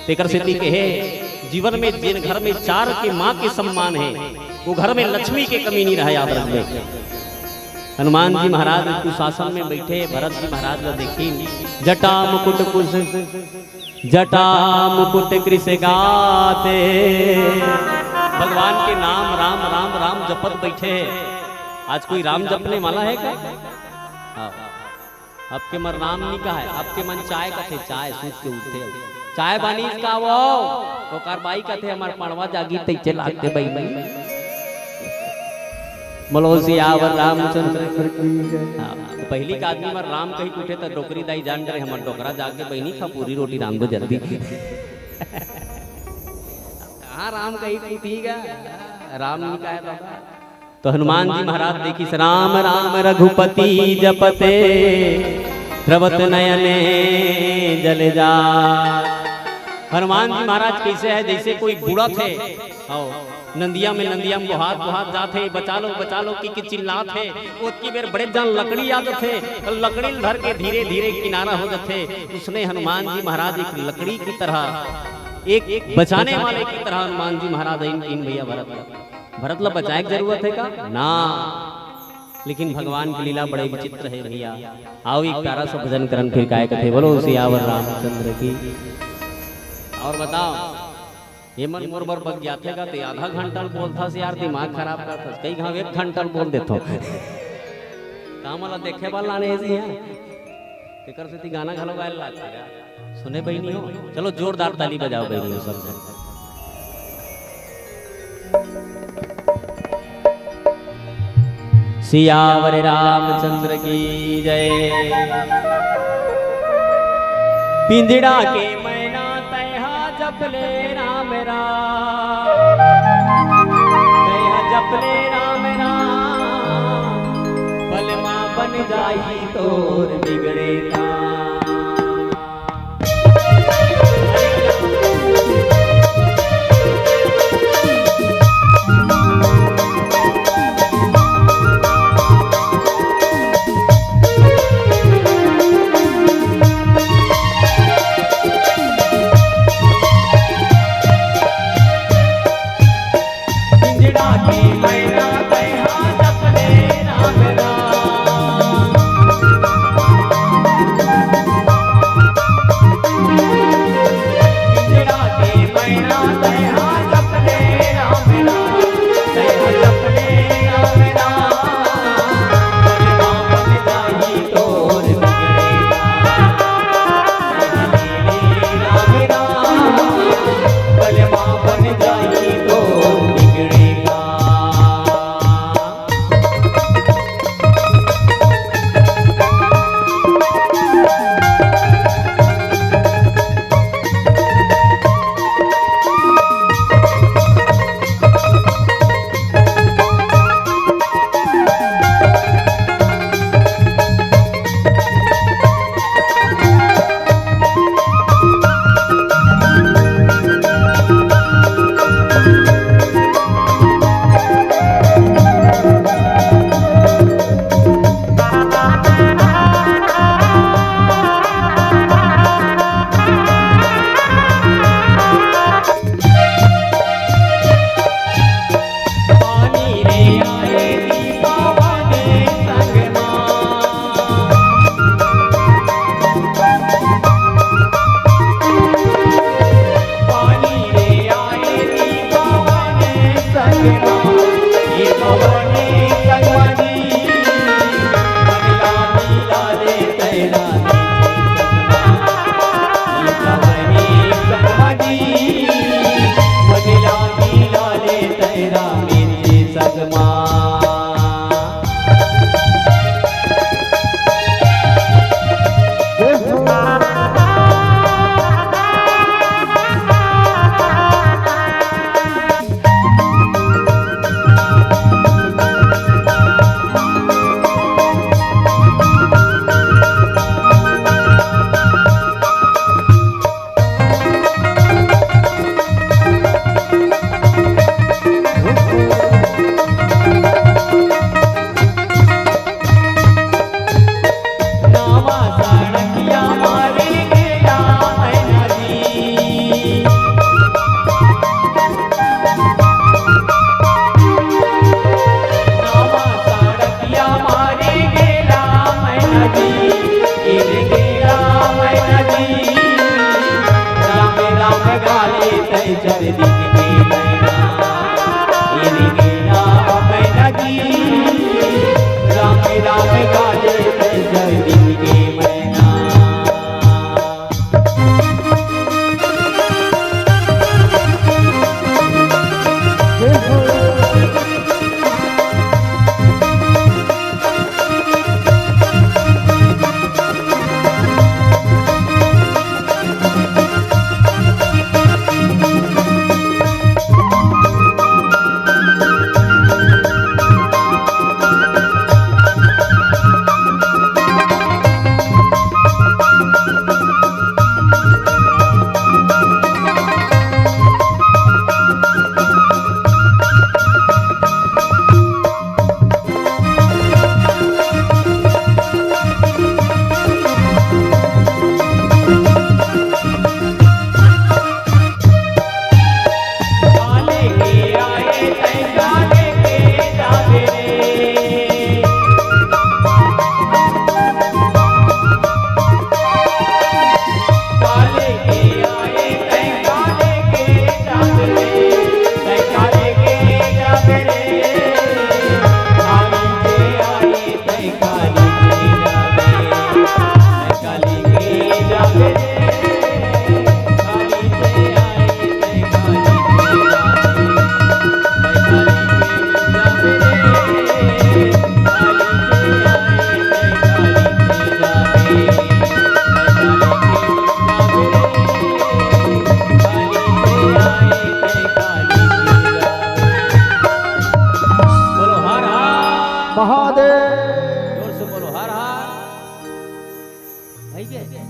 तेकर से के है जीवन में जिन घर में 4 के माँ के सम्मान है वो घर में लक्ष्मी के कमी नहीं रहा, याद रखबे। हनुमान जी महाराज कुशासन में बैठे, भरत जी महाराज ने देखी जटा मुकुट कुश, जटा मुकुट कृष गाते। भगवान के नाम राम राम राम जपत बैठे। आज कोई राम जपने वाला है क्या? आपके मन राम नहीं का है, आपके मन चाय का थे। चाय सूझ के उठे, चाय बानी का वो तो कारबाई का थे। हमारे पड़वा जागी तैचे लागते भाई भाई। बोलो सियावर रामचंद्र की। पहली का आदमी मर राम कहीं उठे तो डोकरी दाई जान डरे। हमार डोकरा जाके बहनी खा पूरी रोटी राम को जल्दी। हाँ, राम कहीं ठीक है, राम नहीं का है बाबा। तो हनुमान जी महाराज देखी राम राम रघुपति जपते, द्रवत नयने जल जा। हनुमान जी महाराज कैसे है जैसे कोई बूढ़ा थे, नंदिया में हाथ जाते, बचा लो की चिल्लात है। उसकी बेर बड़े जान लकड़ी याद थे, लकड़ी धर के धीरे धीरे किनारा हो जाते। उसने हनुमान जी महाराज एक लकड़ी की तरह, एक बचाने वाले की तरह हनुमान जी महाराज इन भैया भरत ला बचाए की जरूरत है का ना। लेकिन भगवान की लीला बड़े विचित्र है भैया। आओ एक प्यारा सा भजन करन फिर काय कथे। बोलो सियावर रामचंद्र की। और बताओ ये मन मोर बर बग जाते का ते आधा घंटा बोलता से यार दिमाग खराब करता। कई घाव 1 घंटा बोल देतो कामला देखे वाला ने ऐसी है। तेकर से गाना घलो गाए लागता सुने बहनी हो। चलो जोरदार ताली बजाओ बहनी हो सब। सियावर रामचंद्र की जय। पिंजड़ा के मैना तैहा जपले राम राम, तैहा जपले राम राम। पलमा बन जाई तोर बिगड़े काम।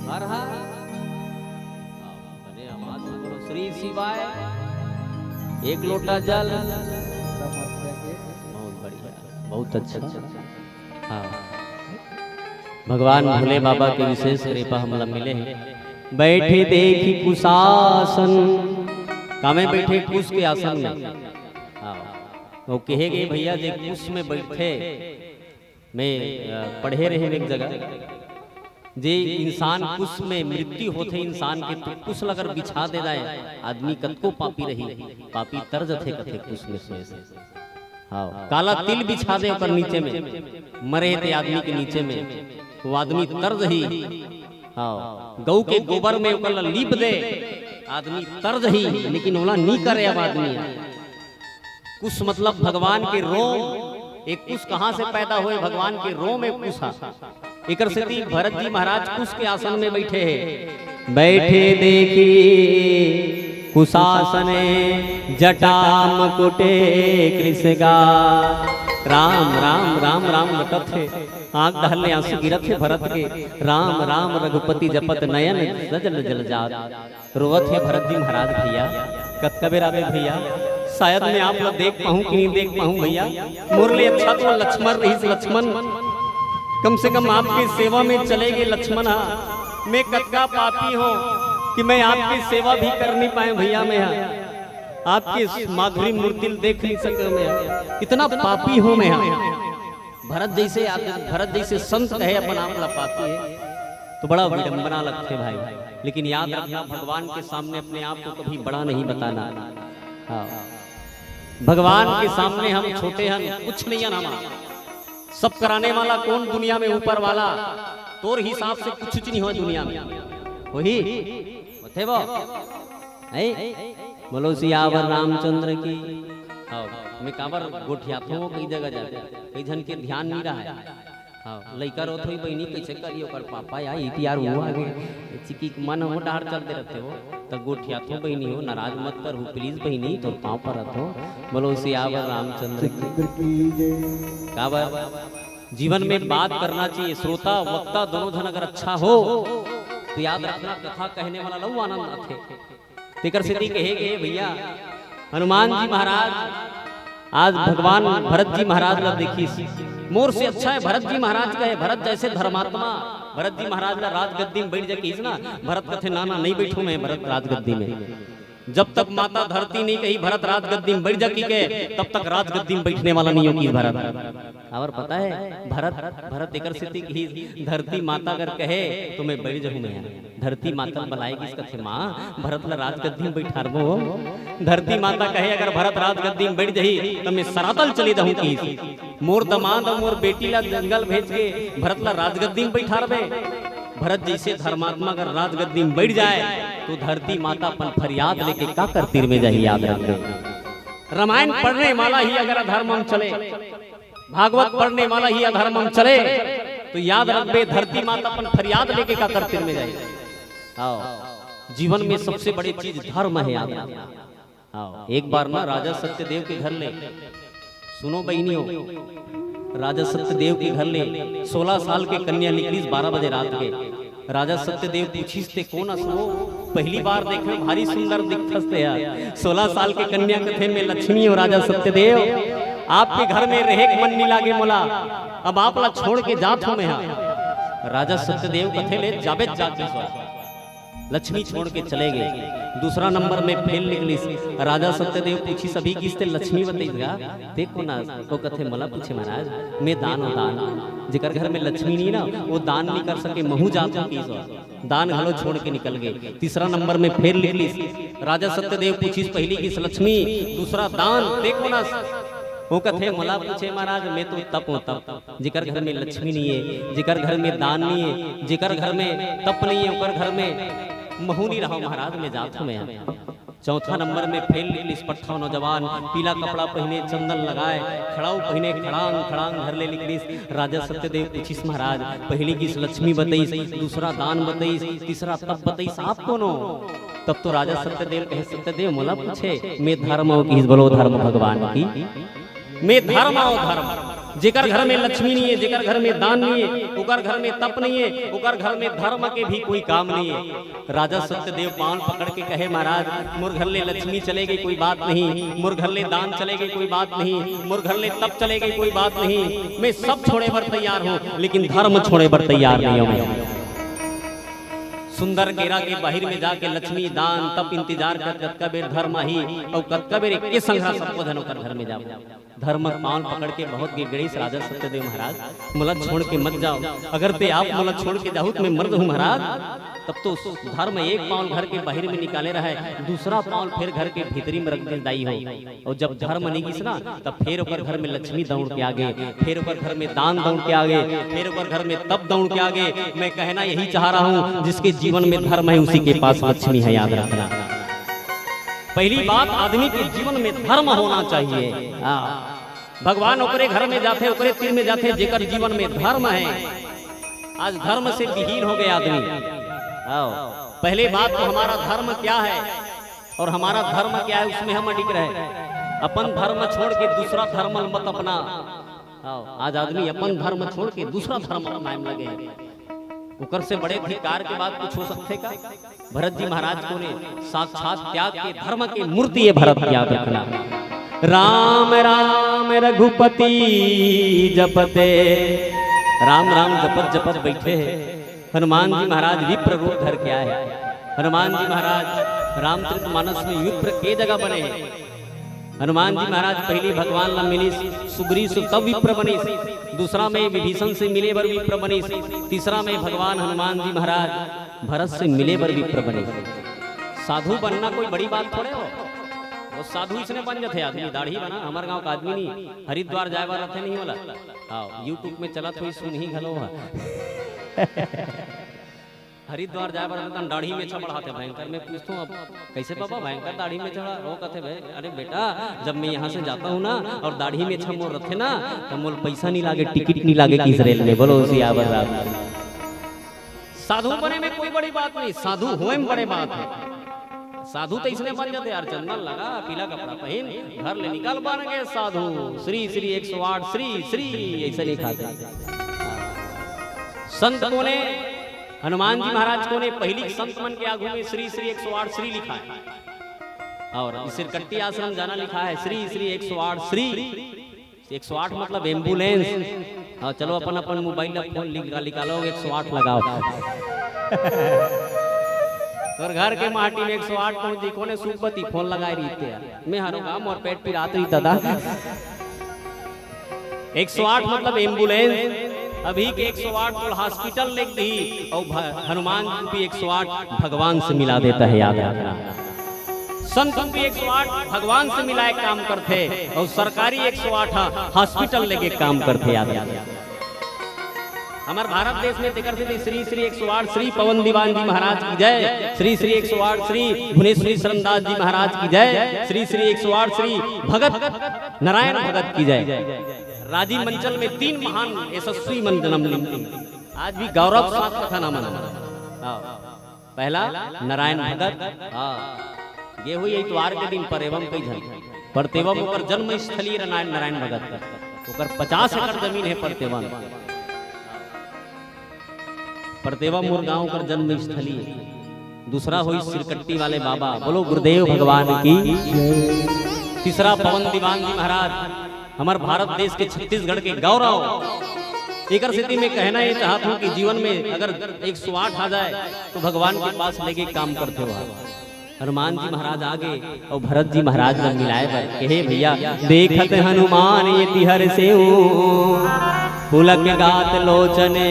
हर हर अरे आवाज करो श्री शिवाय। एक लोटा जल, बहुत बढ़िया, बहुत अच्छा। हाँ, भगवान भोले बाबा के विशेष कृपा हमला मिले हैं। बैठे देखी कुशासन, कामे बैठे कुश के आसन में। हाँ, वो कहेगे भैया जे कुश में बैठे, मैं पढ़े रहे एक जगह, जे इंसान कुश में मृत्यु होते इंसान के, तो कुश अगर बिछा दे जाए आदमी कतको पापी रही, पापी तर्ज थे कथे कुश में से। हाँ, काला तिल बिछा दे ऊपर नीचे में, मरे थे आदमी के नीचे में, वो आदमी तर्ज ही। हाँ, गौ के गोबर में ऊपर लीप दे आदमी तर्ज ही, लेकिन ओला नहीं करे अब आदमी। कुश मतलब भगवान के रोम। एक कुश कहाँ से पैदा हुए? भगवान के रोम में कुश। एक भरत जी महाराज कुश के आसन में बैठे हैं। बैठे देखी कुशासने, जटा मुकुटे कृष्णगा। राम राम राम राम लटत है, आंख ढहले आंसू गिरत है भरत के। राम राम रघुपति जपत नयन सजल जल जात। रोवत है भरत जी महाराज भैया, कतका बेरा में भैया, शायद मैं आप लोग देख पाऊं कि नहीं देख पाऊं भैया। मुरली अच्छा तो लक्ष्मण रही, लक्ष्मण कम से कम आपकी सेवा में चले गए लक्ष्मण। मैं कतका पापी हूँ कि मैं आपकी सेवा भी कर नहीं पाए भैया। मैं आपकी माधुरी मूर्ति देख नहीं सके, मैं इतना पापी हूँ मैं। भरत जैसे संत है अपन आप पापी है तो बड़ा विडंबना लगते भाई। लेकिन याद रखना, भगवान के सामने अपने आप को कभी बड़ा नहीं बताना। हाँ, भगवान के सामने हम छोटे हैं, कुछ नहीं है। हम सब कराने वाला कौन दुनिया में? ऊपर वाला। तोर हिसाब से कुछ नहीं हो दुनिया में, वही थे वो। बोलो सियावर रामचंद्र की। मैं काबर गोठिया तो कई जगह जाते, कई जन के ध्यान नहीं रहा है। हाँ, लइका रो थोड़ी बहनी कैसे करी ओकर पापा यार वो आगे चिकी मन हो डार चलते रहते हो, तो गोठिया तो बहनी हो, नाराज मत कर हो प्लीज बहनी, तो पाँव पर रखो। बोलो सियावर रामचंद्र की। काबर जीवन में बात करना चाहिए, श्रोता वक्ता दोनों जन अगर अच्छा हो तो याद रखना, कथा कहने वाला लव आनंद रखे। तेकर सिद्धि कहेगे भैया हनुमान जी महाराज, आज भगवान भरत जी महाराज ला देखी, मोर से अच्छा है भरत जी महाराज कहे। भरत जैसे धर्मात्मा, भरत जी महाराज ला राजगद्दी में बैठ जाके ना, भरत कथे नाना नहीं बैठू मैं भरत राजगद्दी में। जब तक माता धरती नहीं कही भरत राजगद्दी में बैठ जाकी के, तब तक राजगद्दी में बैठने वाला नहीं होगी भरत। और पता है भरत एकर स्थिति की, धरती माता अगर कहे तो मैं बैठ जाऊं मैं। धरती माता बुलाएगी इसका थे माँ भरत ला राजगद्दी में बैठारबो। धरती माता कहे अगर भरत राजगद्दी में बैठ जाही तो मैं सरातल चली जाऊं की। मोर दमाद और मोर बेटी ला जंगल भेज के भरत ला राजगद्दी में बैठारबे। भरत जैसे धर्मात्मा अगर राजगद्दी में बैठ जाए तो धरती माता अपन फरियाद लेके का कर तीर में जाही। याद रखो, रामायण पढ़ने वाला ही अगर अधर्मम चले, भागवत पढ़ने वाला ही अधर्मम चले, तो याद रखबे धरती माता अपन फरियाद लेके का कर तीर में जाही। आओ, जीवन में सबसे बड़ी चीज धर्म है। याद आओ, एक बार ना राजा सत्यदेव के घर ले, सुनो बहनियों, राजा सत्यदेव के घर ले 16 साल के कन्या निकली 12 बजे रात के। राजा सत्यदेव पूछीस ते कौन असो? पहली बार देखे भारी सुंदर दिखत थे यार। 16 साल के कन्या कथे में लक्ष्मी और राजा सत्यदेव आपके घर में रहे मन नहीं लागे मोला, अब आप ला छोड़ के जात हो मैं। राजा सत्यदेव कथे ले जाबे जाती लक्ष्मी छोड़ के चले गए। दूसरा नंबर में फेल निकली। राजा सत्यदेव पूछी सभी किसते लक्ष्मी बताइएगा। देखो ना तो कथे मला पूछे महाराज मैं दान जिकर घर में लक्ष्मी नहीं ना वो दान नहीं कर सके, महू जाता की दान हलो छोड़ के निकल गए। तीसरा नंबर में फेल निकली। राजा सत्यदेव पूछी पहली किस लक्ष्मी, दूसरा दान। देखो ना वो कथे मला पूछे महाराज मैं तो तप हूँ तप, जिकर घर में लक्ष्मी नहीं है, जिकर घर में दान नहीं है, जिकर घर में तप नहीं है, उकर घर में महू नहीं रहा महाराज मैं जात हूँ मैं। चौथा नंबर में फेल निष्पट्ठा नौजवान पीला कपड़ा पहने चंदन लगाए खड़ाऊ पहने खड़ांग खड़ांग घर ले निकली। राजा सत्यदेव पूछिस महाराज पहली किस लक्ष्मी बताइस, दूसरा दान बताइस, तीसरा तप बताइस, आप कौन हो? तब तो राजा सत्यदेव कहे सत्यदेव मोला पूछे मैं धर्म हो कि बोलो धर्म भगवान की, मैं धर्म हो धर्म जेकर घर में लक्ष्मी नहीं है, जेकर घर में दान नहीं है, ओकर घर में तप नहीं है, ओकर घर में धर्म के भी कोई काम नहीं है। राजा सत्यदेव पांव पकड़ के कहे महाराज मोर घर ले लक्ष्मी चलेगी कोई बात नहीं, मोर घर ले दान चलेगी कोई बात नहीं, मोर घर ले तप चलेगी कोई बात नहीं, मैं सब छोड़े पर तैयार हूँ लेकिन धर्म छोड़े पर तैयार नहीं हूँ। सुंदर केरा के बाहर में जाके लक्ष्मी दान तप इंतजार कर कतका बेर धर्म ही और कतका बेर के संघरा सबको धनो कर घर में जाओ। धर्म पांव पकड़ के बहुत गणेश राजा सत्यदेव महाराज मुला छोड़ के मत जाओ, अगर ते आप मुला छोड़ के जाओ तो मैं मर्द हूँ महाराज। तब तो धर्म एक पांव घर के बाहर में निकाले रहा है, दूसरा पांव फिर घर के भीतरी में रख दे दाई हो। और जब धर्म नहीं घिसना तब फिर ऊपर घर में लक्ष्मी दौड़ के आगे, फिर ऊपर घर में दान दौड़ के आगे, फिर ऊपर घर में तप दौड़ के आगे। मैं कहना यही चाह रहा हूँ जिसके जीवन में धर्म है उसी के पास लक्ष्मी है, याद रखना। पहली बात आदमी के जीवन में धर्म होना चाहिए। भगवान ओकरे घर में जाते ओकरे तीर में जाते जेकर जीवन में धर्म है। आज धर्म से विहीन हो गए आदमी। पहली बात तो हमारा धर्म क्या है और हमारा धर्म क्या है उसमें हम अडिग रहे। अपन धर्म छोड़ के दूसरा धर्म मत अपना। आज आदमी अपन धर्म छोड़ के दूसरा धर्म अपनाने लगे। उकर से बड़े धिक्कार के बाद कुछ हो सकते का? भरत जी महाराज को ने साक्षात त्याग के धर्म की मूर्ति है भरत, याद रखना। राम राम रघुपति जपते, राम राम जपत जपत बैठे हैं। हनुमान जी महाराज विप्र रूप धर के आए। हनुमान जी महाराज रामचरितमानस में विप्र के जगह बने। हनुमान जी महाराज पहली भगवान ला मिली सुग्रीव से तब विप्र बनी, दूसरा में विभीषण से मिले बर विप्र बनी, तीसरा में भगवान हनुमान जी महाराज भरत से मिले बर विप्र बने। साधु बनना कोई बड़ी बात थोड़े हो। वो साधु इसने बन जाते आदमी दाढ़ी बना। हमारे गांव का आदमी नहीं हरिद्वार जाए बार रहते नहीं होला। हाँ यूट्यूब में चला तो सुन ही घलो हरिद्वार जाए बार दाढ़ी में बढ़ाते भयंकर। मैं पूछता हूँ अब कैसे पापा भयंकर दाढ़ी में चढ़ा? वो कहते भाई अरे बेटा जब मैं यहाँ से जाता हूँ ना और दाढ़ी में मोर रखे ना तो मोल पैसा नहीं लागे, टिकट नहीं लागे किस रेल में। बोलो उसी आवर साधु बने में कोई बड़ी बात नहीं, साधु होए में बड़े बात है। साधु तो इसने बन जाते यार, चंदन लगा पीला कपड़ा पहन घर ले निकल बन गए साधु। श्री श्री 108 श्री श्री ऐसे लिखा था। संत को ने हनुमान जी महाराज को ने पहली संत मन के आगू में श्री श्री 108 श्री लिखा है और सिरकट्टी आश्रम जाना लिखा है श्री श्री 108 श्री। 108 मतलब एम्बुलेंस। हाँ चलो अपन अपन मोबाइल फोन निकालो 108 लगाओ। और घर के माटी में 108 पहुंच जी कोने सुपति फोन लगाए रही थे। मैं हरो काम और पेट पिरात रही दादा। 108 मतलब एम्बुलेंस। अभी के 108 को हॉस्पिटल लिख दी और हनुमान भी 108 भगवान से मिला देता है, याद रखना। संत भी 108 भगवान से मिलाए काम करते और सरकारी 108 हॉस्पिटल लेके काम करते, याद रखना। हमारे भारत देश में जिक्र से श्री श्री 108 श्री पवन दीवान जी महाराज की जय, श्री श्री 108 श्री भुवनेश्वरी शरणदास जी महाराज की जय, श्री श्री 108 श्री भगत नारायण भगत की जय। राजीव मंचल में 3 महान यशस्वी मन जन्म लिए। आज भी गौरव साथ कथा नाम पहला नारायण भगत। ये हुई इतवार के दिन पर एवं कई जन परतेवम ऊपर जन्म स्थली नारायण भगत ऊपर 50 एकड़ जमीन है परतेवम। परतेवा मोर गांव कर जन्म स्थली। दूसरा हुई सिरकट्टी वाले बाबा, बोलो गुरुदेव भगवान की। तीसरा पवन दीवान जी महाराज हमारे भारत देश के छत्तीसगढ़ के गौरव। एक स्थिति में कहना ये चाहता हूँ कि जीवन में अगर 108 आ जाए तो भगवान के पास लेके काम करते हो। हनुमान जी महाराज आगे और भरत जी महाराज ने मिलाए कहे भैया देखत हनुमान ये तिहर से पुलक गात लोचने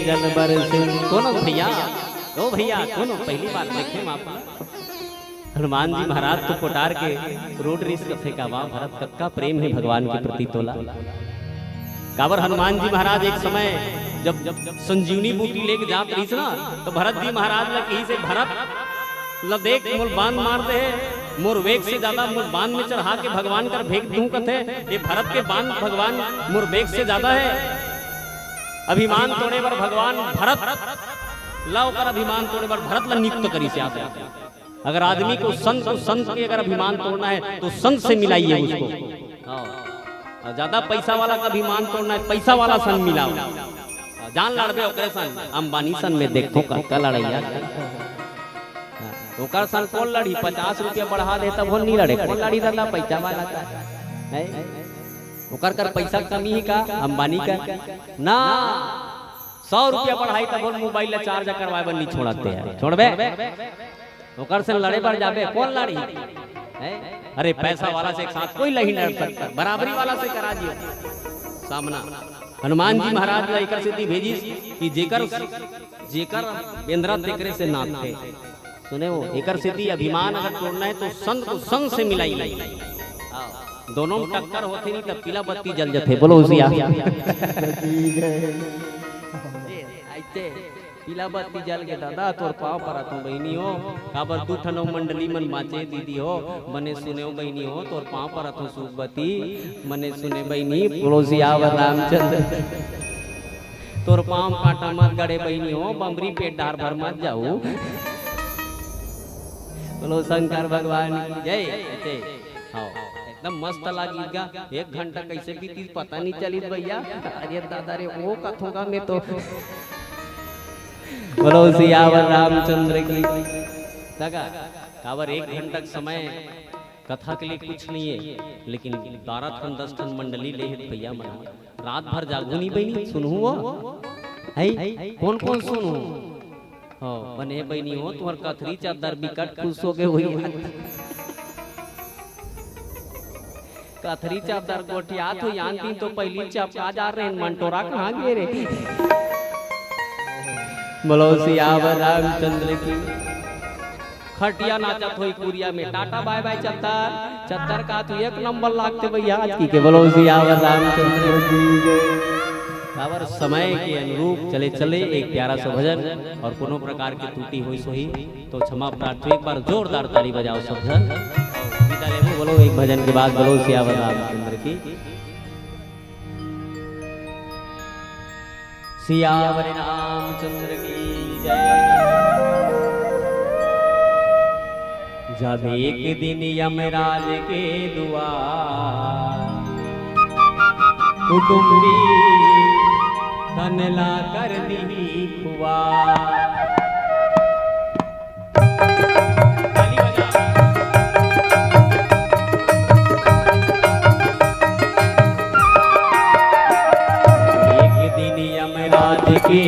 जल बरसे। कौन भैया? ओ भैया कौन? पहली बार देखे आप हनुमान जी महाराज तो पोटार के रोड रेस कथे का वाह भरत कक्का प्रेम है भगवान के प्रति तोला। काबर हनुमान जी महाराज एक समय जब संजीवनी बूटी लेके जात रही ना तो भरत जी महाराज ने कहीं से भरत ल देख मोर बांध मार दे, मोर वेग से ज्यादा मोर बांध में चढ़ा के भगवान कर भेग दूं कथे। ये भरत के बांध भगवान मोर वेग से ज्यादा है। अभिमान तोड़े पर भगवान भरत लव कर अभिमान तोड़े पर भरत ल नियुक्त करी से आता है। अगर आदमी को संत के अगर अभिमान तोड़ना है तो संत से मिलाइए उसको। ज्यादा पैसा वाला का अभिमान तोड़ना है, पैसा वाला सन मिला जान लड़बे ओकरे सन अंबानी सन में देखो का लड़ैया ओकर सन कौन लड़ी 50 रुपया बढ़ा दे तब वो नहीं लड़े कौन लड़ी दादा पैसा वाला का है ओकर कर पैसा कमी ही का अंबानी का ना 100 रुपया बढ़ाई तब वो मोबाइल चार्ज करवाए बन नहीं छोड़ते हैं छोड़बे ओकर से लड़े पर जाबे कौन लड़ी अरे पैसा वाला से एक साथ कोई नहीं लड़ सकता बराबरी वाला से करा दियो सामना हनुमान जी महाराज ने एकर सिद्धि भेजी कि जेकर बेंद्रा तेकरे से नाथ थे सुने वो एकर सिद्धि अभिमान अगर तोड़ना है तो संत को संग से मिलाई दोनों में टक्कर होते नहीं तब पीला बत्ती जल जाते बोलो उसिया पीला बत्ती जल के दादा तोर पाँव पर आतो बहनी हो काबर दू ठनो मंडली मन माचे दीदी हो मने सुने हो बहनी हो तोर पाँव पर आतो सुबती मने सुने बहनी पड़ोसिया रामचंद्र तोर पाँव काटा मत गड़े बहनी हो बमरी पेट डार भर मत जाऊ बोलो शंकर भगवान की जय हाँ एकदम मस्त लगी का 1 घंटा कैसे बीती पता नहीं चली भैया अरे दादा रे वो कथोगा में तो बोलो सियावर रामचंद्र की लगा काबर 1 घंटा समय कथा के लिए कुछ नहीं है लेकिन 12 ठन 10 ठन मंडली ले भैया मना रात भर जागू नहीं बहनी सुनहू वो है कौन कौन सुनू हो बने बहनी हो तुम्हार कथरी चादर बिकट खुश हो गए हुई कथरी चादर गोटिया तो यान दिन तो पहली चपका जा रहे हैं मंटोरा कहाँ गए रे बोलो सियावर रामचंद्र की खटिया नाचत होई कुरिया में टाटा बाय बाय चत्तर का तो 1 नंबर लागते भैया आज की के बोलो सियावर रामचंद्र की खबर समय के अनुरूप चले चले एक प्यारा सा भजन और कोनो प्रकार की त्रुटि हुई सोही तो क्षमा प्रार्थना एक बार जोरदार ताली बजाओ सब जन विदा लेबो बोलो एक भजन के बाद बोलो सियावर रामचंद्र की सियावर रामचंद्र की जय जब एक दिन यमराज के द्वार कुटुंबी तनला कर दी खुआ के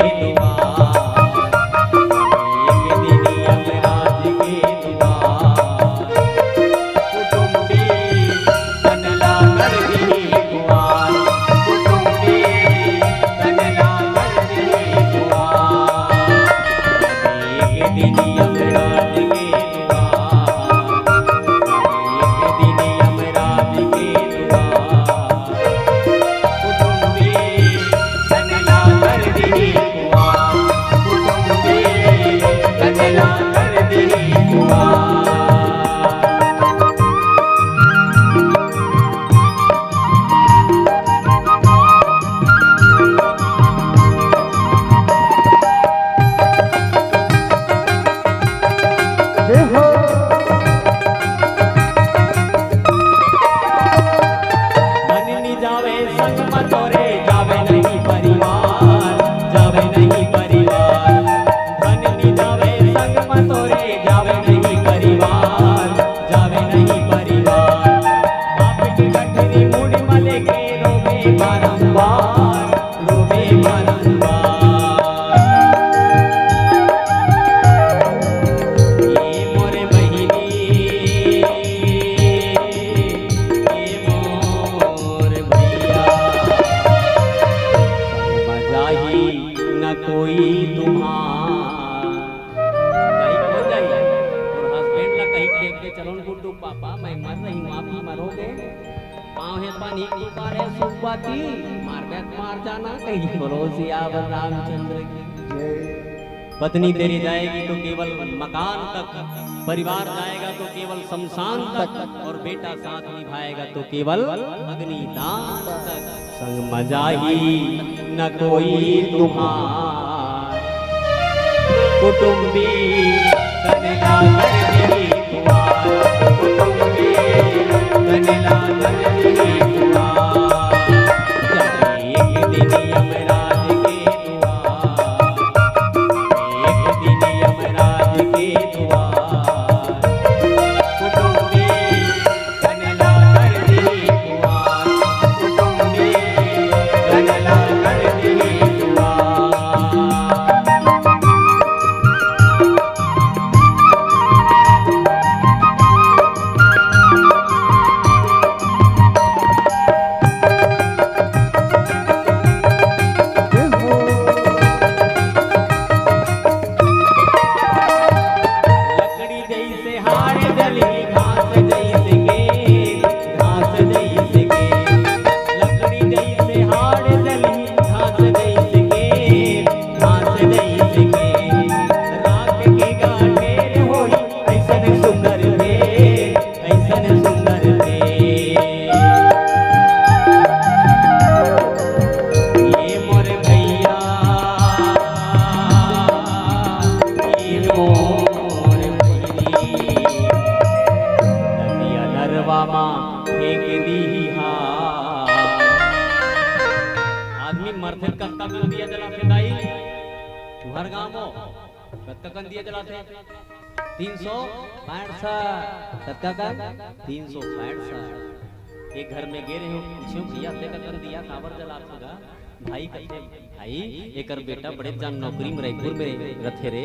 पत्नी तेरी जाएगी तो केवल मकान तक, परिवार जाएगा तो केवल शमशान तक, और बेटा साथ निभाएगा तो केवल अग्निदान तक। संग मजाही न कोई तुम्हार कुटुंबी कनला कर दी कुंवार, कुटुंबी कनला कर दी कुंवार। कन दिया जलाते दाई तुम्हार गांव में कत्का कन दिया जलाते 365 कत्का कन 365 एक घर में गे रहे हो पूछो भैया ते का कन दिया काबर जलात होगा भाई कहते भाई एकर बेटा बड़े जान नौकरी में रायपुर में रथे रे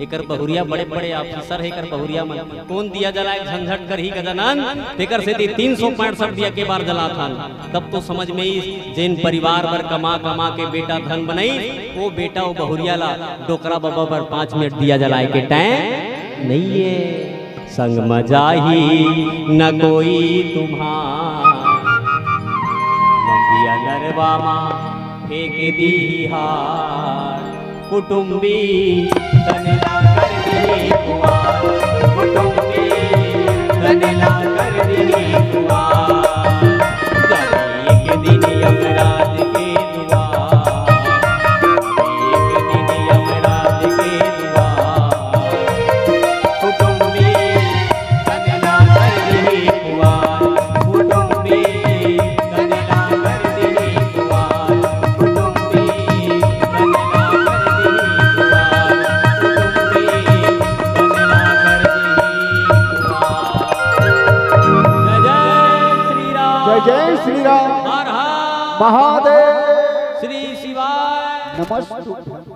एकर बहुरिया बड़े बड़े ऑफिसर है एकर बहुरिया मन कौन दिया जलाए झंझट कर ही गजानन तेकर से 365 दिया के बार जला था तब तो समझ में ही जैन परिवार पर कमा कमा के बेटा धन बनाई वो बेटा वो बहुरिया ला डोकरा बाबा पर 5 मिनट दिया जलाए के टाइम नहीं है संग मजा ही न कोई तुम्हारा नंदिया नरवा मां फेंक दी हार कुटुंबी तनला कर दी कुआर कुटुंबी तनला कर दी कुआर जाने के दिन यमराज के द्वार एक दिन यमराज के द्वार कुटुंबी तनला कर दी कुआर कुटुंबी तनला कर दी कुआर कुटुंबी तनला जय श्री राम हर हर महादेव श्री शिवाय नमस्ते।